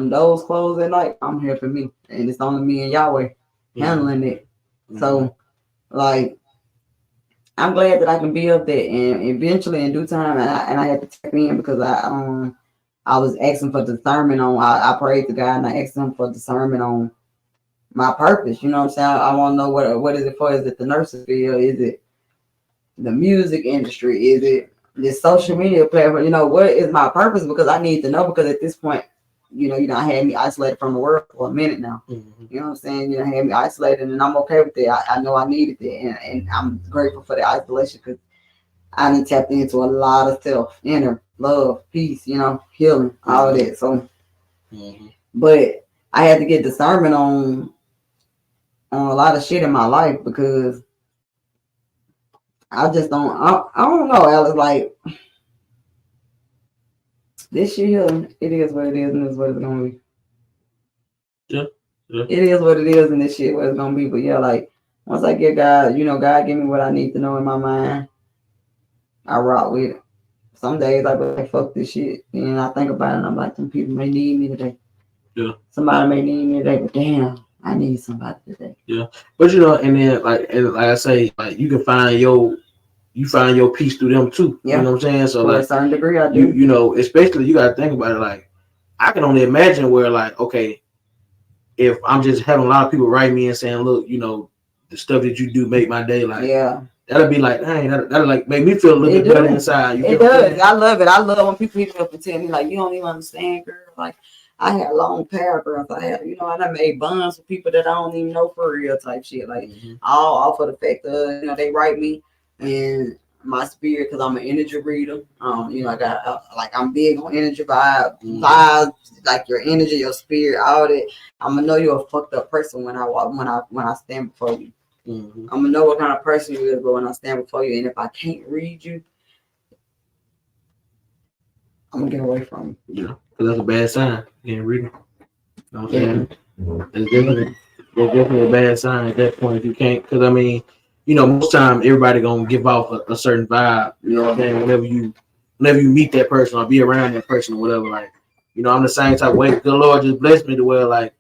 doors closed at night, I'm helping me, and it's only me and Yahweh handling it. Mm-hmm. So, like, I'm glad that I can be up there, and eventually, in due time, and I had to tap in because I was asking for discernment on. I prayed to God and I asked Him for discernment on my purpose. You know what I'm saying? I want to know what is it for? Is it the nurses field? Is it the music industry? Is it this social media platform? What is my purpose? Because I need to know, because at this point, you done had me isolated from the world for a minute now. Mm-hmm. You know what I'm saying? You done had me isolated, and I'm okay with that. I know I needed that, and I'm grateful for the isolation because I done tapped into a lot of self, inner love, peace, healing, all of that. So, but I had to get discernment on a lot of shit in my life because I just don't. I don't know, Alex. Like this shit here, it is what it is, and it's what it's gonna be. Yeah. It is what it is, and this shit what it's gonna be. But yeah, like once I get God, God give me what I need to know in my mind. I rock with it. Some days I be like, fuck this shit, and I think about it, and I'm like, some people may need me today. Yeah. Somebody may need me today, but damn, I need somebody today. Yeah. But and then like I say, like you can find your peace through them too. Yeah. You know what I'm saying? So like a certain degree I do. Especially you gotta think about it, like I can only imagine where like, okay, if I'm just having a lot of people write me and saying, look, you know, the stuff that you do make my day, like, that'll be like, dang, that'll like make me feel a little bit better inside. It does. I love it. I love when people hit me up and tell me like, you don't even understand, girl. Like, I had long paragraphs. I had, you know, I done made buns for people that I don't even know for real type shit. Like, all for the fact of, you know, they write me and my spirit, because I'm an energy reader. You know, I'm big on energy vibes, like your energy, your spirit, all that. I'm gonna know you're a fucked up person when I stand before you. I'm gonna know what kind of person you is, but when I stand before you, and if I can't read you, I'm gonna get away from you. Yeah, because that's a bad sign. You can't read it. You know what I'm saying? That's definitely a bad sign at that point if you can't. Because I mean, you know, most time everybody gonna give off a certain vibe. You know what I'm saying? Whenever you meet that person or be around that person or whatever, like, you know, I'm the same type of way. The Lord just blessed me to where like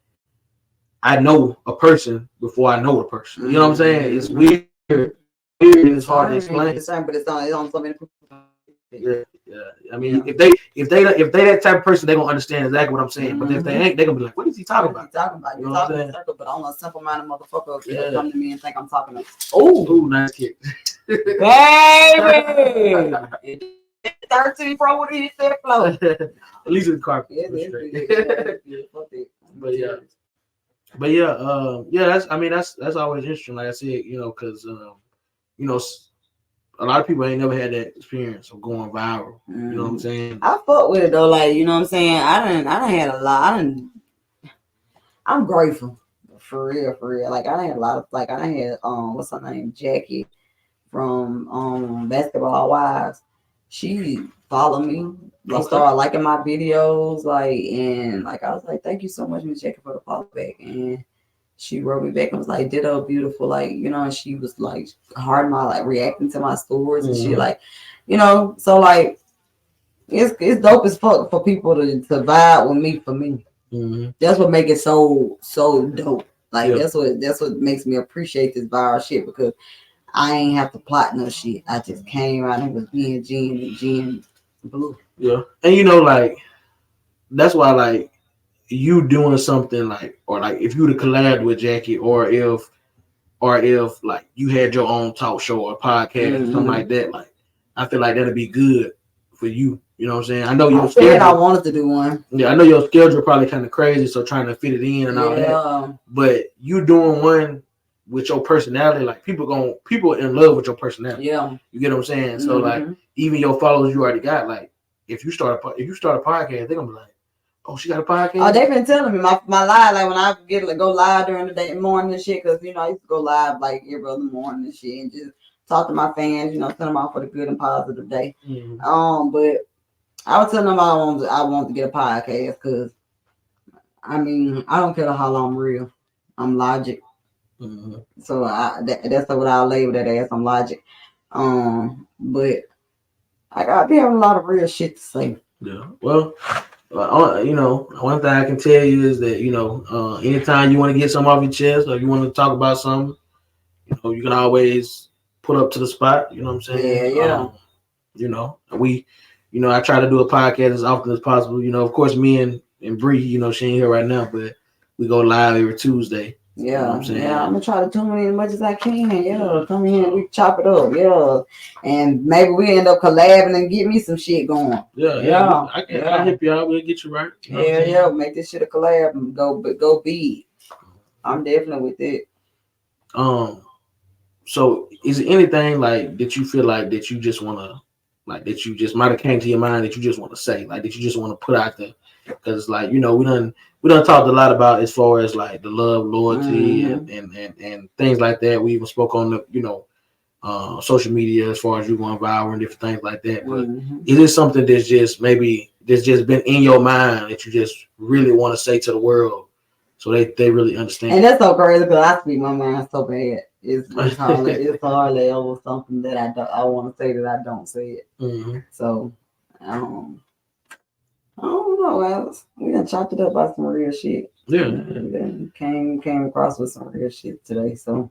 I know a person before I know a person. You know what I'm saying? It's weird. It's hard to explain. But it's on so many people. Yeah. I mean, if they that type of person, they gonna understand exactly what I'm saying. But if they ain't, they gonna be like, "What is he talking about?" You know what I'm saying? But I'm a simple-minded motherfucker. Yeah. Come to me and think I'm talking to. Oh, nice kick, baby. 13 Pro with his set flow. At least in the carpet. But yeah. That's always interesting. Like I said, you know, because you know, a lot of people ain't never had that experience of going viral. You know what I'm saying? I fuck with it though. Like, you know what I'm saying? I done had a lot. I'm grateful for real. Like, I done had a lot of, like, I done had what's her name, Jackie from Basketball Wives. She followed me. Started liking my videos, like, and like I was like, thank you so much, Miss Jackie, for the follow back. And she wrote me back and was like, ditto, beautiful, like, you know, and she was like hard my like reacting to my stories and shit, like, you know, so like it's dope as fuck for people to vibe with me for me. That's what makes it so dope. Like that's what makes me appreciate this viral shit, because I ain't have to plot no shit. I just came out and was being Jen blue. Yeah. And you know, like, that's why, like, you doing something like, or like if you would have collabed with Jackie, or if like you had your own talk show or podcast or something like that, like, I feel like that'd be good for you. You know what I'm saying? I know your schedule. I wanted to do one. Yeah, I know your schedule probably kind of crazy, so trying to fit it in and all that. But you doing one with your personality, like people in love with your personality. Yeah, you get what I'm saying? So like, even your followers you already got, like, if you start a podcast, they're gonna be like, oh, she got a podcast. Oh, they've been telling me my live, like when I go live during the day morning and shit, because you know I used to go live like every other morning and shit, and just talk to my fans, you know, send them out for the good and positive day. But I was telling them I want to get a podcast, because I mean, I don't care how long I'm real. I'm logic. So that's what I'll label that as. I'm logic. But I got to have a lot of real shit to say. Yeah. Well, you know, one thing I can tell you is that, you know, anytime you want to get something off your chest or you want to talk about something, you know, you can always put up to the spot. You know what I'm saying? Yeah. You know, I try to do a podcast as often as possible. You know, of course, me and Bree, you know, she ain't here right now, but we go live every Tuesday. Yeah, you know what I'm saying? I'm gonna try to tune in as much as I can. Yeah, come in, we chop it up. Yeah, and maybe we end up collabing and get me some shit going. Yeah. I can hit you out. We'll get you right. You know make this shit a collab and go big. I'm definitely with it. So is there anything like that you feel like that you just wanna, like, that you just might have came to your mind that you just want to say, like, that you just want to put out there? Because, like, you know, we done talked a lot about as far as like the love, loyalty, and things like that. We even spoke on the, you know, social media as far as you going viral and different things like that. But is it something that's just been in your mind that you just really want to say to the world, so they really understand? And that's so crazy, because I speak my mind so bad. It's hardly ever something that I want to say that I don't say it. So I don't know, Alex. We done chopped it up by some real shit. Yeah. And then came across with some real shit today. So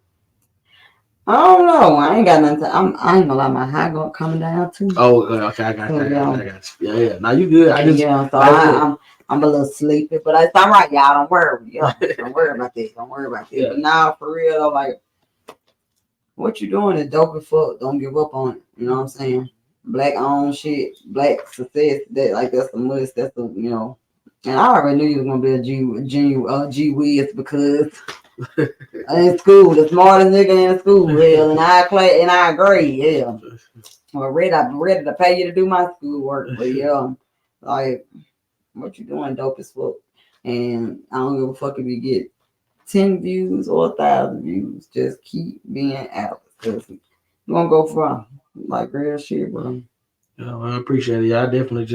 I don't know. I ain't got nothing. I ain't gonna lie, my high coming down too. Oh, okay. I got you. Yeah. Now you good. I'm a little sleepy, but it's all right, y'all. Don't worry. Yeah, don't worry about that. Don't worry about that. Yeah. But now, for real, though, like, what you doing is dope as fuck. Don't give up on it. You know what I'm saying? Black owned shit, black success. That's the must. That's the And I already knew you was gonna be a G Wiz because in school, the smartest nigga in school, hell, and I agree, yeah. I'm ready to pay you to do my schoolwork, but yeah, like, what you doing, dope as fuck. And I don't give a fuck if you get 10 views or 1,000 views. Just keep being out. Cause you gonna go far. Like real shit, bro. Yeah, I appreciate it. I definitely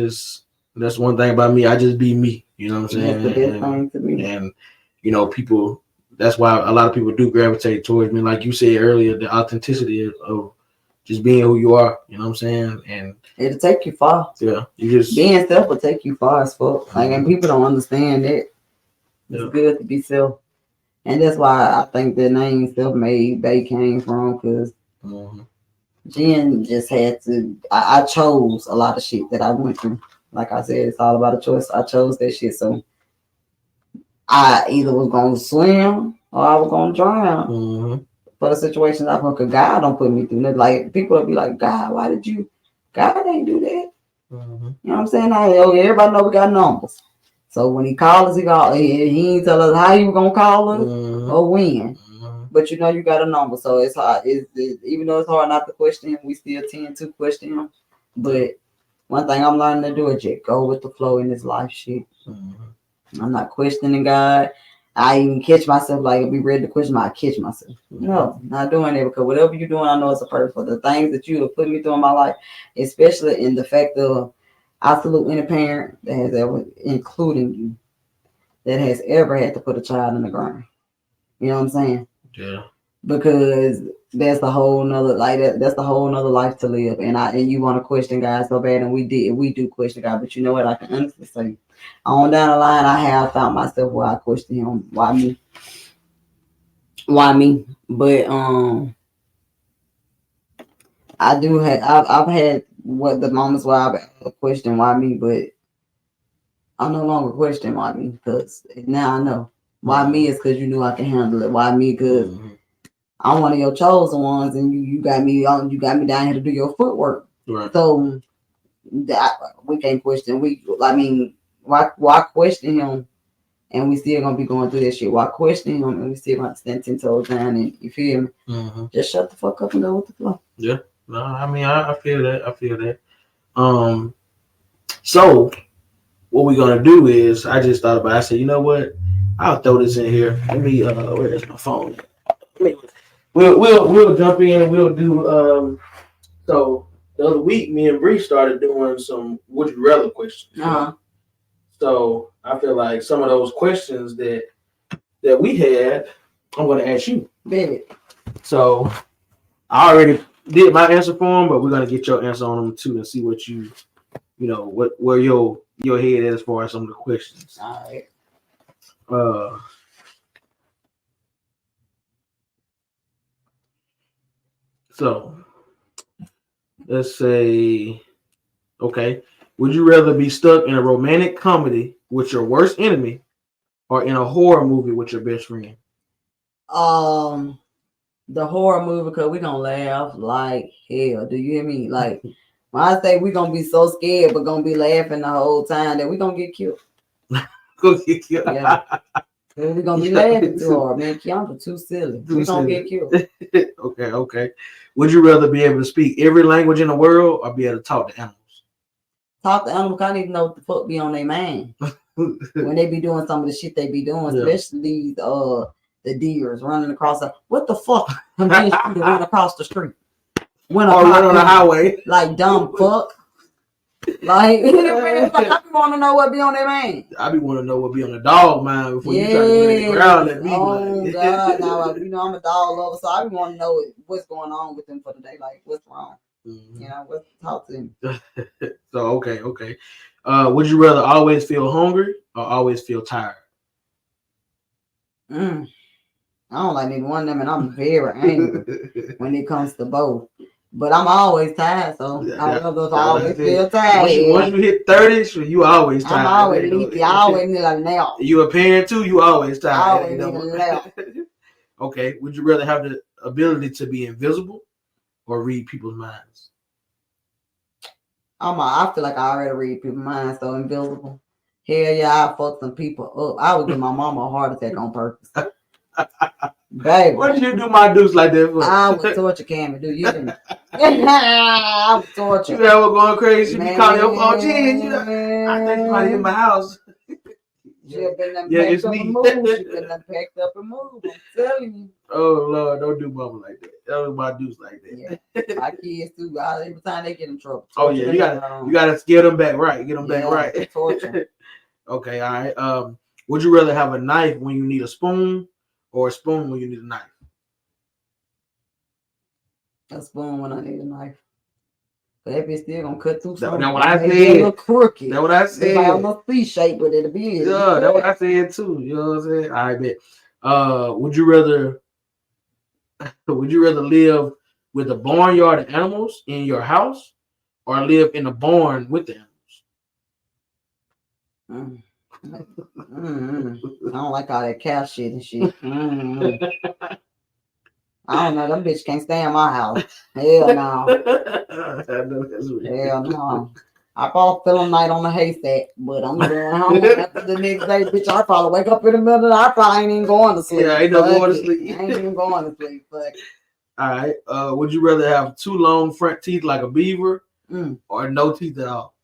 that's one thing about me. I just be me. You know what I'm saying? That's the best thing to me. And people. That's why a lot of people do gravitate towards me. Like you said earlier, the authenticity of just being who you are. You know what I'm saying? And it'll take you far. Yeah, you just being self will take you far as fuck. Like, and people don't understand that. It's good to be self. And that's why I think the name SelfMade Bay came from, because Jen just had to. I chose a lot of shit that I went through. Like I said, it's all about a choice. I chose that shit, so I either was gonna swim or I was gonna drown. For the situations I put, cause God don't put me through nothing. Like, people will be like, God, why did you? God ain't do that. You know what I'm saying? Everybody know we got numbers. So when he calls us, he ain't tell us how you gonna call us or when. But you got a number. So it's hard. Even though it's hard not to question him, we still tend to question him. But one thing I'm learning to do is just go with the flow in this life shit. I'm not questioning God. I even catch myself, like, I'll be ready to question I catch myself. No, not doing it, because whatever you're doing, I know it's a purpose. For the things that you have put me through in my life, especially in the fact of, I salute any parent that has ever, including you, that has ever had to put a child in the ground. You know what I'm saying? Yeah. Because that's the whole nother, like, that's the whole nother life to live. And you want to question God so bad, and we do question God. But you know what? I can honestly say, on down the line, I have found myself where I question him. Why me? Why me? But I do have. I've had what the moments where I've questioned why me, but I no longer question why me, because now I know why me is because you knew I can handle it. Why me? Because I'm one of your chosen ones, and you got me on. You got me down here to do your footwork. Right. So we can't question. Why question him? And we still gonna be going through this shit. Why question him? And we still gonna stand 10 toes down. And you feel me? Just shut the fuck up and go with the flow. Yeah. No, I mean, I feel that. I feel that. So what we're gonna do is, I just thought about it. I said, you know what? I'll throw this in here. Let me where is my phone? We'll jump in and we'll do so the other week me and Bree started doing some would you rather questions. So I feel like some of those questions that we had, I'm gonna ask you. Baby. So I already did my answer for them, but we're gonna get your answer on them too and see what where your head is as far as some of the questions. All right. So let's say, okay, would you rather be stuck in a romantic comedy with your worst enemy or in a horror movie with your best friend? The horror movie, because we gonna laugh like hell. Do you hear me? Like, when I say we gonna be so scared but gonna be laughing the whole time, that we gonna get killed. Yeah. We gonna be laughing too hard, man. Keandra too silly. We gonna get killed. Okay. Would you rather be able to speak every language in the world or be able to talk to animals? Talk to animals, I need to know what the fuck be on their mind when they be doing some of the shit they be doing, especially these the deers running across what the fuck? I'm being to run across the street. Or run on the highway. Like dumb fuck. Like, I be want to know what be on their mind. I be want to know what be on the dog mind before you try to get in the ground at me. Oh God, now I'm a dog lover, so I be want to know what's going on with them for the day. Like, what's wrong? What's talk to them. So okay. Would you rather always feel hungry or always feel tired? I don't like neither one of them, and I'm very angry when it comes to both. But I'm always tired, so I always feel tired. Once you hit 30, you always tired. I'm always leaky. I always need a nap. You a parent too, you always tired. I always need a nap. Okay, would you rather have the ability to be invisible or read people's minds? I feel like I already read people's minds, so invisible. Hell yeah, I fuck some people up. I would give my mama a heart attack on purpose. Baby. What did you do my deuce like that for? I would torture Cammy, dude. You didn't. I would torture. You ever going crazy? You be calling your phone, I think you might in my house. She have been done packed up and moved. She been done packed up and moved. I'm telling you. Oh Lord, don't do mama like that. That was my deuce like that. Yeah. My kids too. Every time they get in trouble. Oh yeah, you gotta get them back right. Get them back right. Torture. Okay, all right. Would you rather have a knife when you need a spoon, or a spoon when you need a knife? A spoon when I need a knife. But that bitch still gonna cut through something. That's what I said. A little crooked. That's what I said. It's like a little C-shape, but it'll be. Yeah, that's what I said too. You know what I'm saying? All right, bet. Would you rather live with a barnyard of animals in your house, or live in a barn with the animals? I don't like all that cow shit and shit. I don't know. Them bitch can't stay in my house. Hell no. Hell no. I probably feel a night on the haystack, but I'm going home after the next day, bitch. I probably wake up in the middle of the night. I probably ain't even going to sleep. Yeah, I ain't no going to sleep. I ain't even going to sleep. But all right. Would you rather have 2 long front teeth like a beaver, or no teeth at all?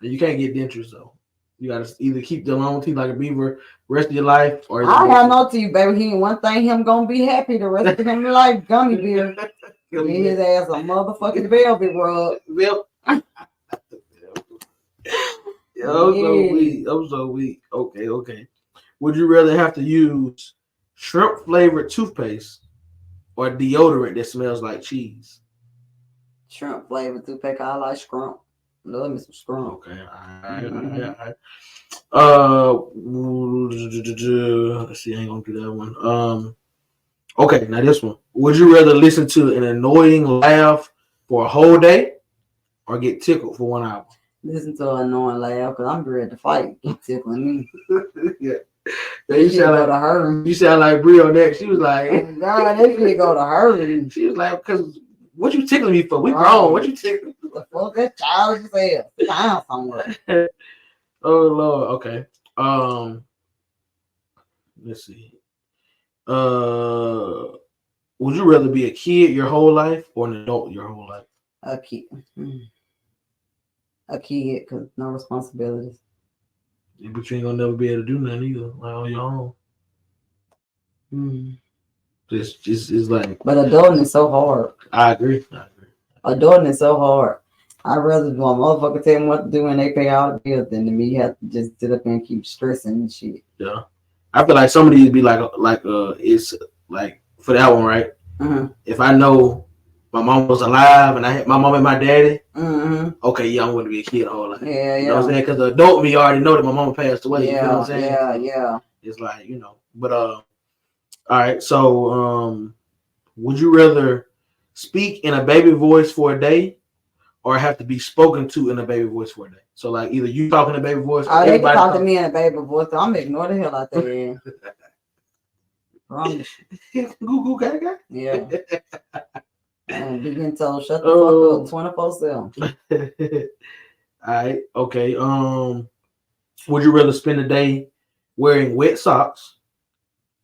And you can't get dentures though. You gotta either keep the long teeth like a beaver rest of your life, or I have no teeth, baby. He ain't one thing. Him gonna be happy the rest of him life. Gummy bear. Get his ass a motherfucking velvet rub. I'm so weak. Okay. Would you rather have to use shrimp flavored toothpaste or deodorant that smells like cheese? Shrimp flavored toothpaste. I like scrump. Love me some scrump. Okay. Let's see. I ain't gonna do that one. Okay. Now this one. Would you rather listen to an annoying laugh for a whole day, or get tickled for 1 hour? Listen to an annoying laugh, because I'm ready to fight. Keep tickling me. Yeah. You sound like Brie on that. She was like, God, they really go to her. She was like, because what you tickling me for? We grown. What you tickling? The fuck, that childish as hell. Down somewhere. Oh Lord. Okay. Let's see. Would you rather be a kid your whole life or an adult your whole life? A kid. A kid, because no responsibilities. Yeah, but you ain't gonna never be able to do nothing either, like on your own. It's like. But adulting is so hard. I agree. Adulting is so hard. I'd rather do a motherfucker tell them what to do and they pay all the bills than to me have to just sit up and keep stressing and shit. Yeah. I feel like some of these be like it's like for that one, right? If I know my mom was alive and I had my mom and my daddy, okay, yeah, I'm going to be a kid all life. Yeah. You know what I'm saying? Because the adult me already know that my mom passed away. Yeah, you know what I'm saying? Yeah. It's like, but all right. So, would you rather speak in a baby voice for a day, or have to be spoken to in a baby voice for a day? So, like, either you talking in a baby voice, or they can talk to me in a baby voice. So I'm ignoring the hell out there. Promise. Goo gaga. Yeah. And begin told shut the fuck up 24/7. All right. Okay. Would you rather spend a day wearing wet socks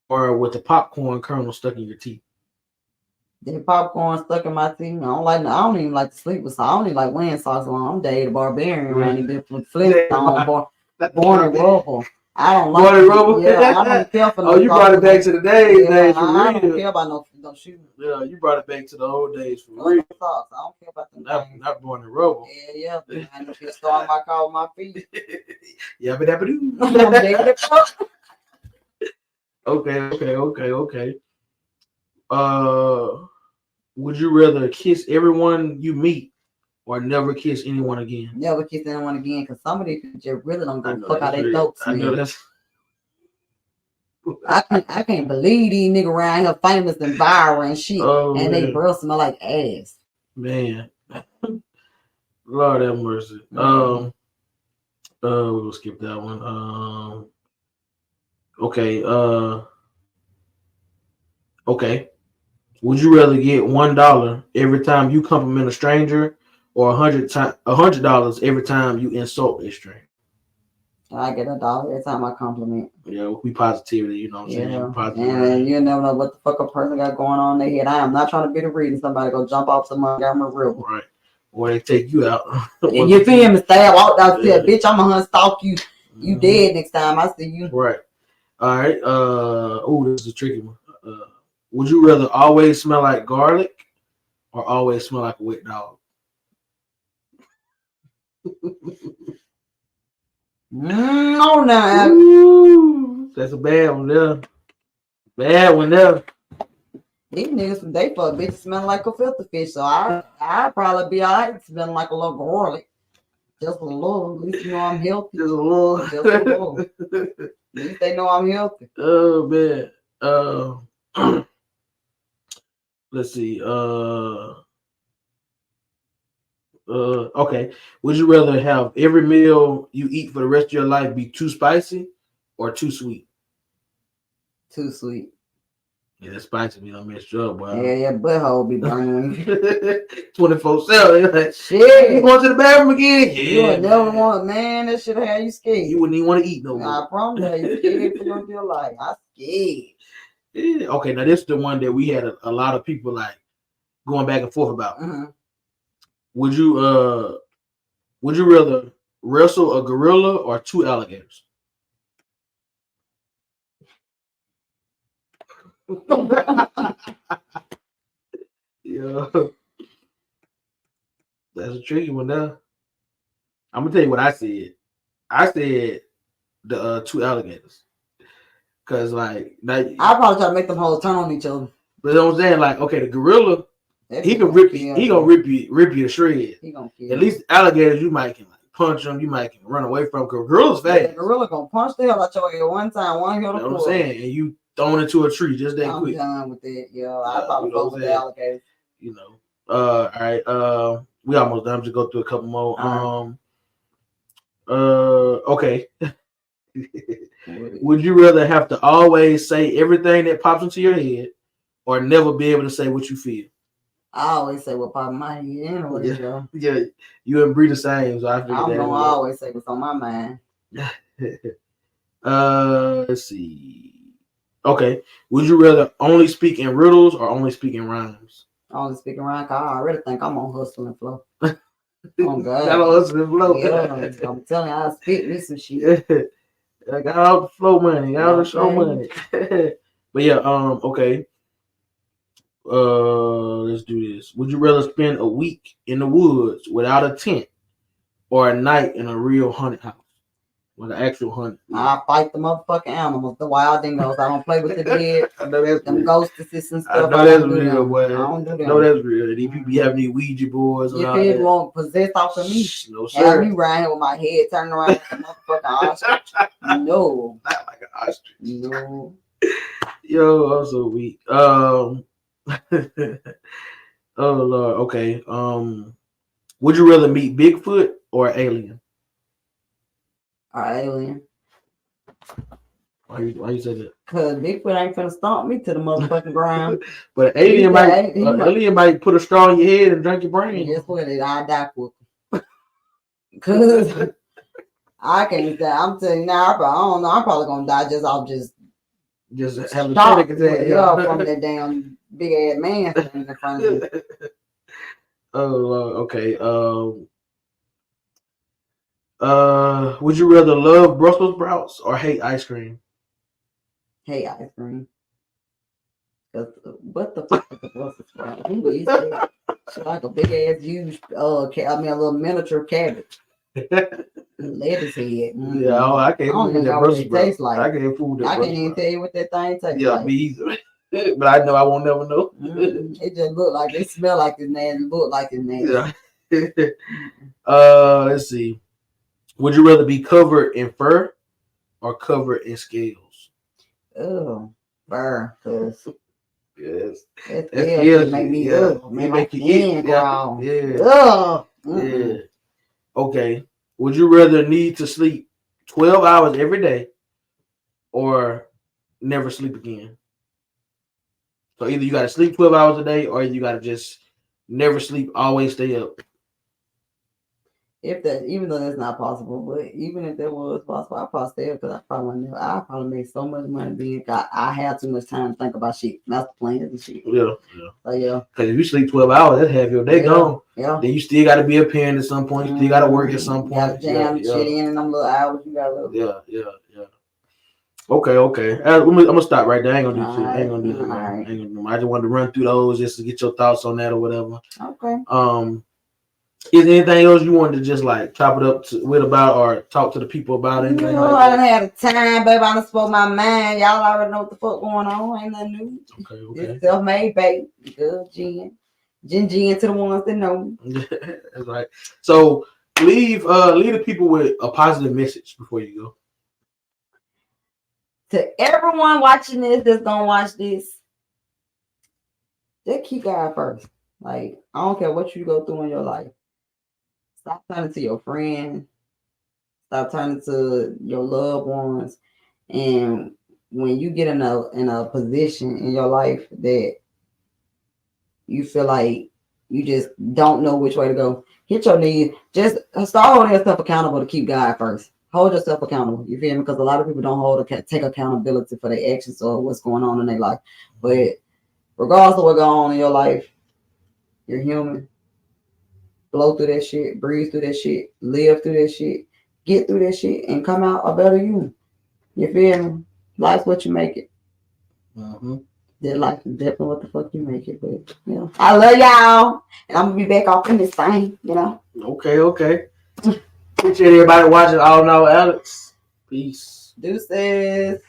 or with the popcorn kernel stuck in your teeth? The popcorn stuck in my teeth. I don't even like to sleep with socks. I don't even like wearing socks long. I'm Dave the Barbarian around here with Flintstone, born and rubble. I don't like it. Yeah, I don't care for no. Oh, you brought it back to the days for I real. don't care about no shoes. Yeah, you brought it back to the old days for real. Socks. I don't care about them. Not born in rubble. Yeah. I know if start my car with my feet. Yeah, but Okay. Would you rather kiss everyone you meet or never kiss anyone again? Never kiss anyone again, because some of these people just really don't go fuck how they throats. I know that's. I can't believe these niggas around here famous and viral and shit, and they breath smell like ass. Man, Lord have mercy. We're gonna skip that one. Okay. Okay. Would you rather get $1 every time you compliment a stranger, or $100 every time you insult a stranger? I get $1 every time I compliment. Yeah, we positivity, you know what I'm saying? Positive, and you never know what the fuck a person got going on in their head. I am not trying to be the reason somebody go jump off some Montgomery River. Right. Or they take you out. And you feel me? Stab out there, bitch. I'm gonna stalk you. You dead next time I see you. Right. All right. This is a tricky one. Would you rather always smell like garlic or always smell like a wet dog? No, now. That's a bad one there. Bad one there. These niggas, they fuck bitches smelling like a filter fish, so I'd probably be alright smelling like a little garlic. Just a little. At least you know I'm healthy. Just a little. Just a little. At least they know I'm healthy. Oh man. Let's see. Okay. Would you rather have every meal you eat for the rest of your life be too spicy or too sweet? Too sweet. Yeah, that spicy be done messed you up, boy. Yeah, butthole be burning. 24/7. Like, shit. You going to the bathroom again? Yeah. You would never want, man, that shit have you scared. You wouldn't even want to eat no more. I promise you, scared for your life. I'm scared. Yeah. Okay, now this is the one that we had a lot of people like going back and forth about. Mm-hmm. Would you rather wrestle a gorilla or 2 alligators? Yeah, that's a tricky one now. I'm gonna tell you what I said. I said the 2 alligators, cause like I probably try to make them hoes turn on each other. But you know what I'm saying, like, okay, the gorilla, he can rip you. He gonna rip you to shreds. He gonna kill. At least alligators, you might can like punch them. You might can run away from. Cause gorillas fast. Yeah, the gorilla gonna punch the hell out your head one time, one hit. You know what I'm saying, and you thrown into a tree just that quick. I'm done with that. Yeah, I probably go with the alligators. You know. All right. We almost done. Just go through a couple more. Okay. Would you rather have to always say everything that pops into your head, or never be able to say what you feel? I always say what pops in my head anyway. Yeah, you and Bree the same, so I figured I'm gonna always say what's on my mind. Let's see. Okay. Would you rather only speak in riddles or only speak in rhymes? Only speak in rhymes. I already think I'm on Hustle and Flow. Oh God. I'm on Hustle and Flow. Yeah, I'm telling you, I spit me some shit. I got all the flow money, got all the show money. But yeah, okay. Let's do this. Would you rather spend a week in the woods without a tent, or a night in a real haunted house? With an actual hunt. I fight the motherfucking animals, the wild dingoes. I don't play with the dead. I know that's them ghosts and stuff. I know that's real, boy. I don't do that. I know that's real. These people be having these Ouija boards. Your kid won't possess off of me. No, sir. Have me riding here with my head turned around like a motherfucking ostrich. No. Not like an ostrich. No. Yo, I'm so weak. Oh Lord. Okay. Would you rather meet Bigfoot or an alien? Alien. Why you say that? Cause Bigfoot ain't finna stomp me to the motherfucking ground. But an alien might put a straw in your head and drink your brain. Guess what? I die quick. Cause I can't die. I'm telling you now. I don't know. I'm probably gonna die just have a panic attack. Yeah, from that damn big ass man standing in front of me. Oh Lord. Okay. Would you rather love Brussels sprouts or hate ice cream? Hate ice cream. What the fuck is the Brussels sprout? Who eats that? It's like a big ass huge a little miniature cabbage. Lettuce head. Mm-hmm. Yeah, I can't fool with that Brussels sprout. Tastes like. I can't fool with that. I can't even tell you what that thing tastes like. Yeah, me either. But I know I won't never know. It just look like it smell like it's nasty. Look like it's nasty. Yeah. Let's see. Would you rather be covered in fur or covered in scales? Oh, burn, cause Yes. that That's shit make me make my skin crawl. Yeah. Okay. Would you rather need to sleep 12 hours every day or never sleep again? So either you got to sleep 12 hours a day or you got to just never sleep, always stay up. If that, even though that's not possible, but even if that was possible, I probably stay because I probably make so much money being. I have too much time to think about shit. That's the plan and shit. Yeah. So yeah. Because if you sleep 12 hours, that's half your day gone. Yeah. Then you still got to be a parent at some point. You still got to work at some point. You got to jam shit in them little hours. You got to. Yeah. Okay. I'm gonna stop right there. I ain't gonna do shit. I ain't gonna do that. Right. I just wanted to run through those just to get your thoughts on that or whatever. Okay. Is there anything else you wanted to just like chop it up with about or talk to the people about anything? I done had a time, baby. I done spoke my mind. Y'all already know what the fuck going on. Ain't nothing new. Okay. It's self-made, baby. Good gin to the ones that know. That's right. So leave the people with a positive message before you go. To everyone watching this that's gonna watch this, just keep God first. Like, I don't care what you go through in your life. Stop turning to your friends. Stop turning to your loved ones. And when you get in a position in your life that you feel like you just don't know which way to go, hit your knees. Just start holding yourself accountable to keep God first. Hold yourself accountable. You feel me? Because a lot of people don't take accountability for their actions or what's going on in their life. But regardless of what's going on in your life, you're human. Blow through that shit, breathe through that shit, live through that shit, get through that shit, and come out a better you. You feel me? Life's what you make it. That life is definitely what the fuck you make it. But yeah, I love y'all, and I'm gonna be back off in this thing. You know. Okay. Appreciate everybody watching All Now Alex. Peace. Deuces.